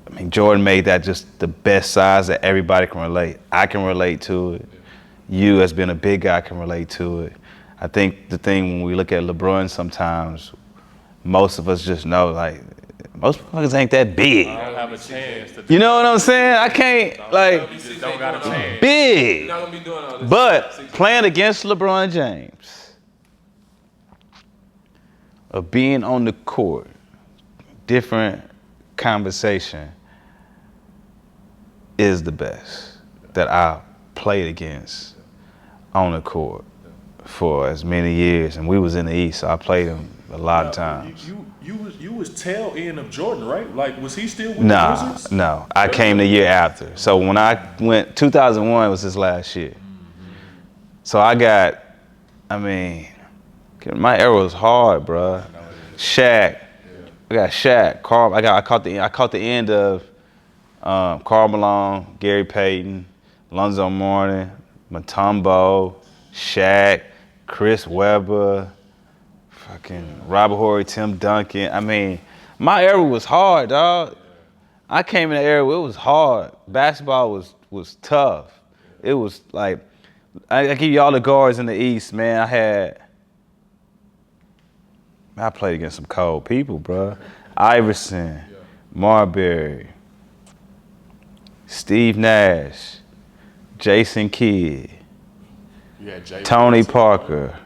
I mean, Jordan made that just the best size that everybody can relate. I can relate to it. You, as being a big guy, can relate to it. I think the thing when we look at LeBron sometimes, most of us just know, like, most motherfuckers ain't that big. I don't have a chance to. You know what I'm saying? I can't, like, don't got a chance. big. You're not gonna be doing all this. But playing against LeBron James, of being on the court, different conversation, is the best that I played against on the court for as many years. And we was in the East, so I played him a lot of times. You was tail end of Jordan, right? Like, was he still with the Wizards? No. I came the year after. So when I went, 2001 was his last year. So I got, I mean, my era was hard, bro. Shaq. I got Shaq. Carl. I caught the end of Karl Malone, Gary Payton, Lonzo Mourning, Mutombo, Shaq, Chris Webber, fucking Robert Horry, Tim Duncan. I mean, my era was hard, dog. I came in the era where it was hard. Basketball was tough. It was like, I give you all the guards in the East, man. I played against some cold people, bro. Iverson, Marbury, Steve Nash, Jason Kidd, Tony Parker,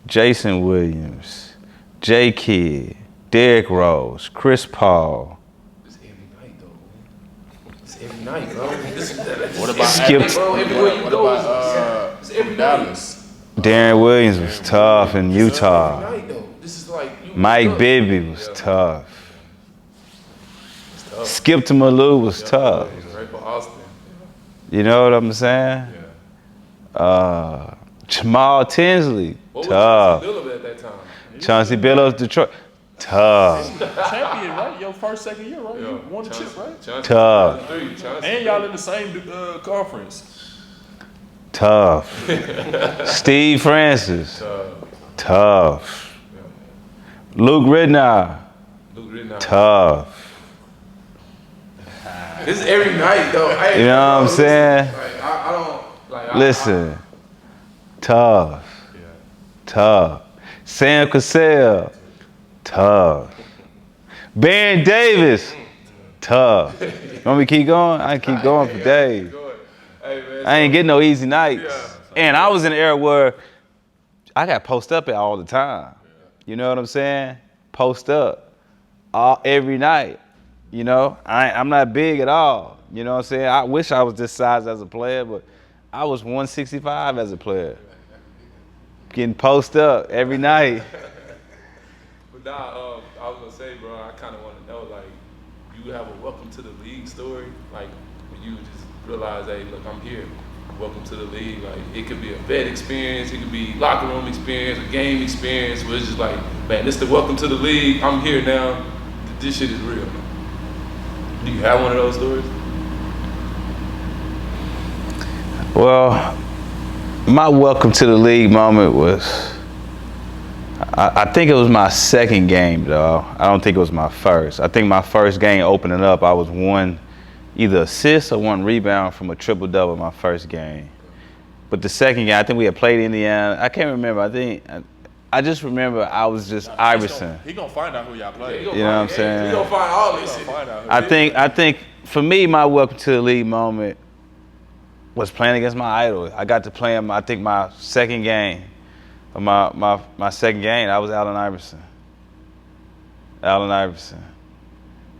Jason Williams, J. Kidd, Derrick Rose, Chris Paul. It's every night, though. It's every night, bro. What about Skip- Bro, everywhere you go, Dallas? Darren Williams was tough in Utah. Every night, though. This is like Mike Bibby was tough. Skip to Malou was tough. Right for Austin. You know what I'm saying? Jamal Tinsley, What tough. was Chauncey Billups at that time? Chauncey Billups, Detroit, tough. Champion, right? Your first, second year, right? You won the chip, right? Chauncey, Tough. 2003, Chauncey. And y'all in the same conference. Tough. Steve Francis, tough. Luke Ridnour, Luke Ridnour. tough. This is every night, though. Hey, You know what I'm saying? Like, I don't like. Listen, tough, tough. Sam Cassell, tough. Baron Davis, tough. Want me to keep going? I can keep going for days. Hey, man, I ain't getting no easy nights. Yeah. And I was in an era where I got post up at all the time. You know what I'm saying? Post up every night. You know, I'm not big at all. You know what I'm saying? I wish I was this size as a player, but I was 165 as a player. Getting post up every night. But nah, I was gonna say, bro, I kind of want to know, like, you have a welcome to the league story, like when you just realize, hey, look, I'm here. Welcome to the league. Like, it could be a vet experience, it could be locker room experience, a game experience, where it's just like, man, this the welcome to the league. I'm here now. This shit is real. Do you have one of those stories? Well, my welcome to the league moment was, I think it was my second game, though. I don't think it was my first. I think my first game opening up, I was one either assist or one rebound from a triple-double my first game. But the second game, I think we had played Indiana. I can't remember. I just remember I was just Iverson. He gonna find out who y'all play. You know what I'm saying? You gonna find all this shit. I think for me, my welcome to the league moment was playing against my idol. I got to play him, I think my second game. My second game, I was Allen Iverson.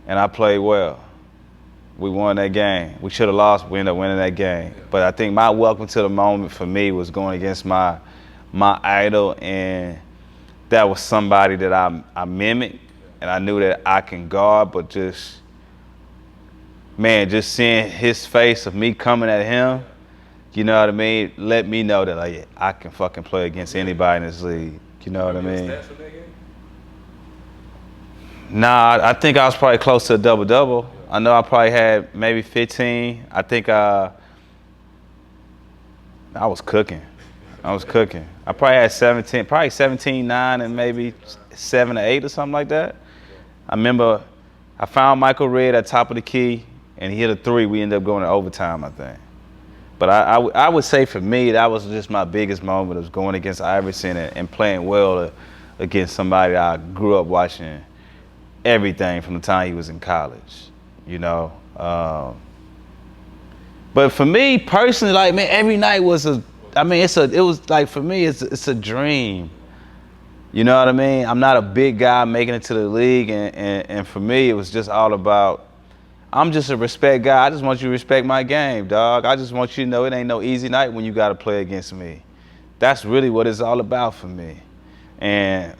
And I played well. We won that game. We should have lost, we ended up winning that game. But I think my welcome to the moment for me was going against my idol, and that was somebody that I mimicked, and I knew that I can guard, but just seeing his face of me coming at him, you know what I mean, let me know that, like, I can fucking play against anybody in this league. You know what I mean? Stats from that game? Nah, I think I was probably close to a double-double. I know I probably had maybe 15. I think I was cooking. I probably had 17, 9, and maybe 7 or 8 or something like that. I remember I found Michael Redd at top of the key, and he hit a 3. We ended up going to overtime, I think. But I would say for me, that was just my biggest moment, was going against Iverson and playing well against somebody I grew up watching everything from the time he was in college, you know. But for me personally, like, man, every night was it was like, for me, it's a dream. You know what I mean? I'm not a big guy making it to the league, and for me, it was just all about, I'm just a respect guy. I just want you to respect my game, dog. I just want you to know it ain't no easy night when you got to play against me. That's really what it's all about for me. And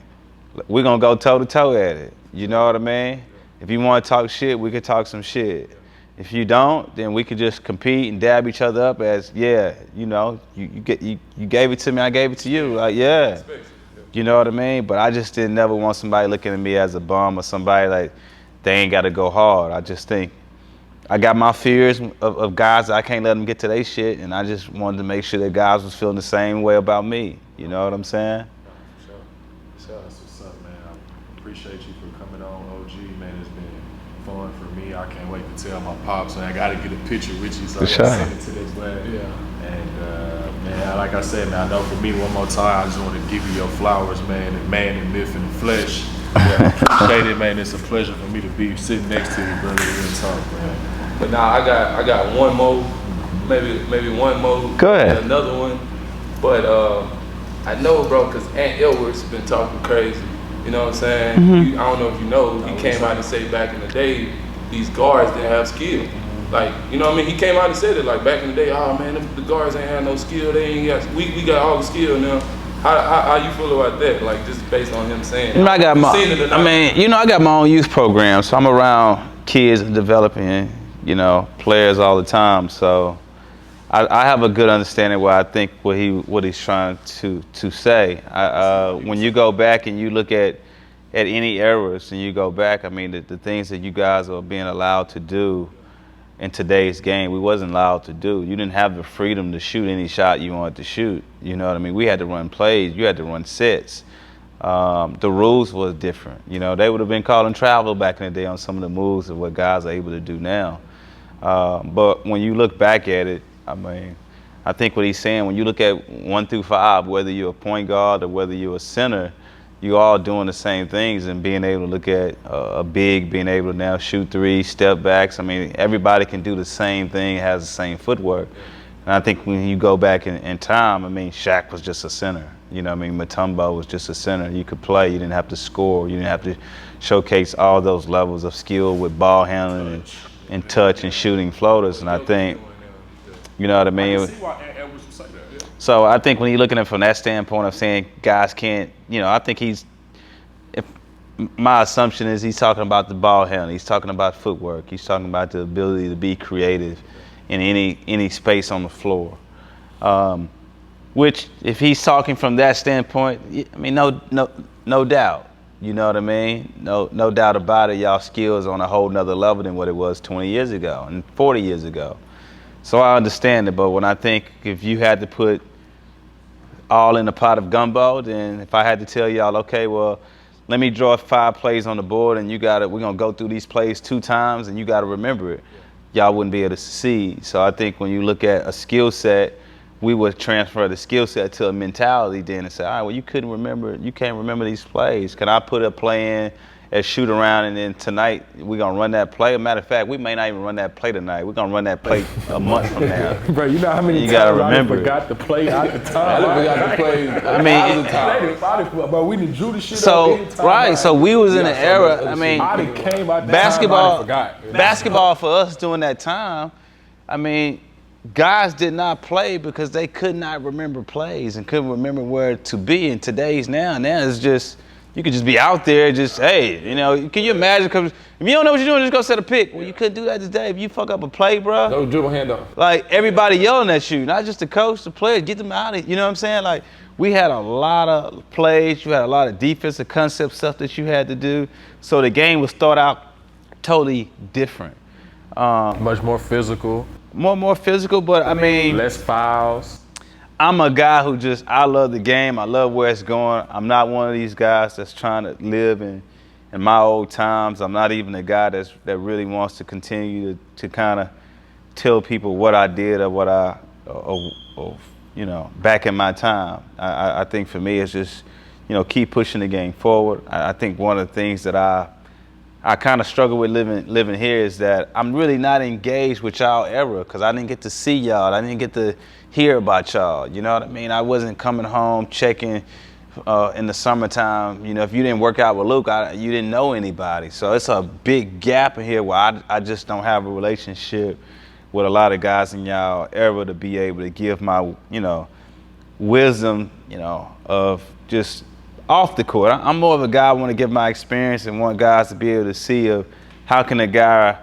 we're going to go toe-to-toe at it. You know what I mean? If you want to talk shit, we could talk some shit. If you don't, then we could just compete and dab each other up as, yeah, you know, you gave it to me, I gave it to you. Like, yeah. You know what I mean? But I just didn't never want somebody looking at me as a bum or somebody like they ain't got to go hard. I just think I got my fears of guys that I can't let them get to their shit, and I just wanted to make sure that guys was feeling the same way about me. You know what I'm saying? For sure. That's what's up, man. I appreciate you for coming on, OG, man. It's been fun for me. I can't wait to tell my pops, and I got to get a picture with you, so I got to send it to this man. Yeah. And man, like I said, man, I know for me, one more time, I just want to give you your flowers, man. The man, the myth, and the flesh. Yeah, appreciate it, man. It's a pleasure for me to be sitting next to you, brother, and talk, man. But now I got one more, maybe one more. Go ahead. And another one. But I know, bro, because Ant Edwards been talking crazy. You know what I'm saying? Mm-hmm. I don't know if you know, he came out and said back in the day, these guards didn't have skill. Like, you know what I mean? He came out and said it, like back in the day, oh man, the guards ain't had no skill. They ain't got, we got all the skill now. How you feel about that? Like, just based on him saying it. I got I got my own youth program, so I'm around kids and developing, players all the time. So I have a good understanding where I think what he's trying to say. When you go back and you look at any errors and you go back, I mean, the things that you guys are being allowed to do in today's game, we wasn't allowed to do. You didn't have the freedom to shoot any shot you wanted to shoot. You know what I mean? We had to run plays. You had to run sets. The rules was different. They would have been calling travel back in the day on some of the moves of what guys are able to do now. But when you look back at it, I mean, I think what he's saying, when you look at 1 through 5, whether you're a point guard or whether you're a center, you're all doing the same things, and being able to look at a big, being able to now shoot threes, step backs. I mean, everybody can do the same thing, has the same footwork. And I think when you go back in time, I mean, Shaq was just a center. Mutombo was just a center. You could play, you didn't have to score, you didn't have to showcase all those levels of skill with ball handling and touch and shooting floaters. And I think, you know what I mean? I can see why Ant Edwards would say that. Yeah. So I think when you look at it from that standpoint of saying guys can't, I think my assumption is he's talking about the ball handling, he's talking about footwork, he's talking about the ability to be creative in any space on the floor. Which, if he's talking from that standpoint, I mean, no doubt. You know what I mean? No doubt about it. Y'all skills on a whole nother level than what it was 20 years ago and 40 years ago. So I understand it, but when I think if you had to put all in a pot of gumbo, then if I had to tell y'all, okay, well, let me draw 5 plays on the board, and we're gonna go through these plays 2 times, and you gotta remember it, y'all wouldn't be able to succeed. So I think when you look at a skill set, we would transfer the skill set to a mentality then and say, all right, well, you can't remember these plays. Can I put a play in as shoot around, and then tonight we're gonna run that play? As a matter of fact, we may not even run that play tonight. We're gonna run that play a month from now. Bro, you know how many You times gotta I remember forgot to play out the time? I forgot to play. I mean, Bro, we done drew the shit so up anytime. right, so we was in an era. I mean, I done came out basketball for us during that time. I mean, guys did not play because they could not remember plays and couldn't remember where to be. In today's now it's just, you could just be out there, just, hey, can you imagine? Cause if you don't know what you're doing, just go set a pick. Well, you couldn't do that today. If you fuck up a play, bro. No dribble handoff. Like, everybody yelling at you, not just the coach, the players, get them out of it. You know what I'm saying? Like, we had a lot of plays. You had a lot of defensive concept stuff that you had to do. So the game was thought out totally different. Much more physical. More physical, but I mean, less fouls. I'm a guy who I love the game. I love where it's going. I'm not one of these guys that's trying to live in my old times. I'm not even a guy that really wants to continue to kind of tell people what I did or what back in my time. I think for me, it's just, keep pushing the game forward. I think one of the things that I kind of struggle with living here is that I'm really not engaged with y'all era, because I didn't get to see y'all. I didn't get to hear about y'all. You know what I mean? I wasn't coming home checking in the summertime. If you didn't work out with Luke, you didn't know anybody. So it's a big gap in here where I just don't have a relationship with a lot of guys in y'all era to be able to give my, wisdom, of just off the court. I'm more of a guy I want to give my experience and want guys to be able to see of how can a guy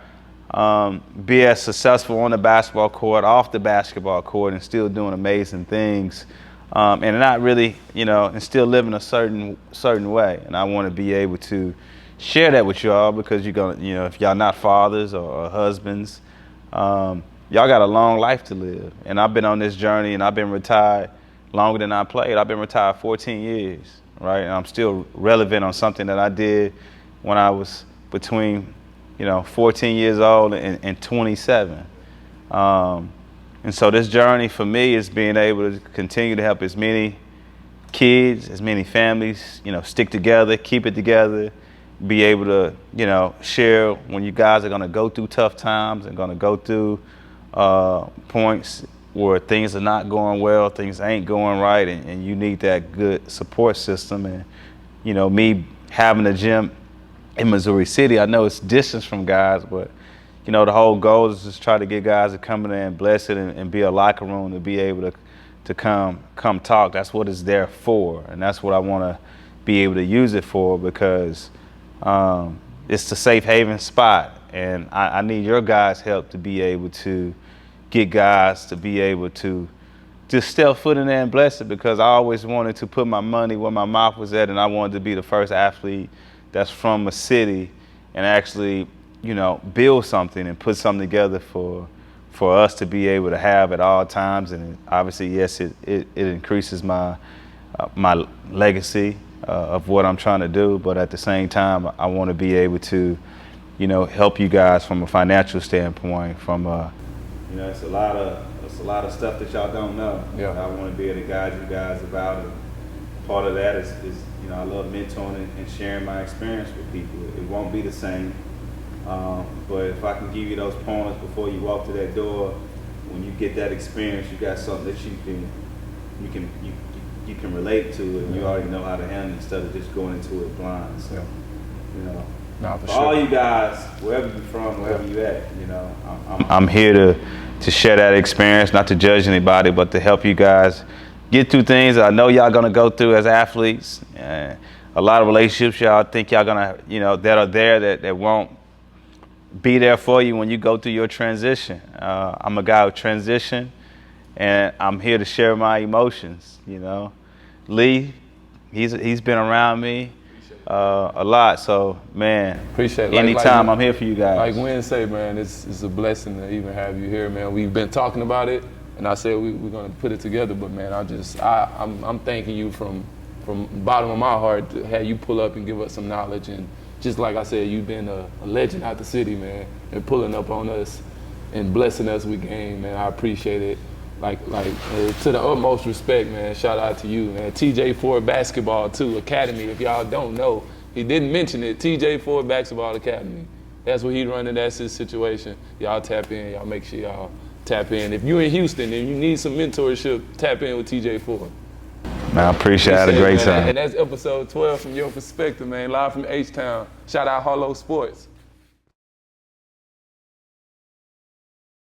be as successful on the basketball court, off the basketball court, and still doing amazing things, and not really, and still living a certain way. And I want to be able to share that with y'all, because you're gonna, if y'all not fathers or husbands, y'all got a long life to live. And I've been on this journey, and I've been retired longer than I played. I've been retired 14 years, right? And I'm still relevant on something that I did when I was between, 14 years old and 27. And so this journey for me is being able to continue to help as many kids, as many families, stick together, keep it together, be able to, share when you guys are going to go through tough times and going to go through points where things are not going well, things ain't going right, and you need that good support system. And, me having a gym in Missouri City, I know it's distance from guys, but the whole goal is just try to get guys to come in there and bless it and be a locker room to be able to come talk. That's what it's there for, and that's what I want to be able to use it for, because it's the safe haven spot, and I need your guys' help to be able to get guys to be able to just step foot in there and bless it, because I always wanted to put my money where my mouth was at, and I wanted to be the first athlete that's from a city and actually build something and put something together for us to be able to have at all times. And obviously, yes, it increases my legacy of what I'm trying to do, but at the same time, I want to be able to, help you guys from a financial standpoint. From it's a lot of stuff that y'all don't know. Yeah. I want to be able to guide you guys about it. Part of that is I love mentoring and sharing my experience with people. It won't be the same. But if I can give you those pointers before you walk through that door, when you get that experience, you got something that you can relate to, and you already know how to handle it, instead of just going into it blind. So, For all sure. you guys, wherever you're from, wherever you at, I'm here to share that experience, not to judge anybody, but to help you guys get through things that I know y'all gonna go through as athletes. A lot of relationships y'all think y'all gonna, that are there that won't be there for you when you go through your transition. I'm a guy with transition, and I'm here to share my emotions. Lee, he's been around me a lot, so man, Appreciate it. anytime I'm here for you guys. Like Wynn say, man, it's a blessing to even have you here, man. We've been talking about it, and I said we're gonna put it together, but man, I'm thanking you from the bottom of my heart to have you pull up and give us some knowledge. And just like I said, you've been a legend out the city, man, and pulling up on us and blessing us with game, man. I appreciate it. To the utmost respect, man. Shout out to you, man. TJ Ford Basketball too Academy. If y'all don't know, he didn't mention it. TJ Ford Basketball Academy. That's what he running. That's his situation. Y'all tap in. Y'all make sure y'all tap in. If you're in Houston and you need some mentorship, tap in with TJ Ford. Man, I appreciate it. I had a great time. And that's episode 12 from Your Perspective, man. Live from H-Town. Shout out Hollow Sports.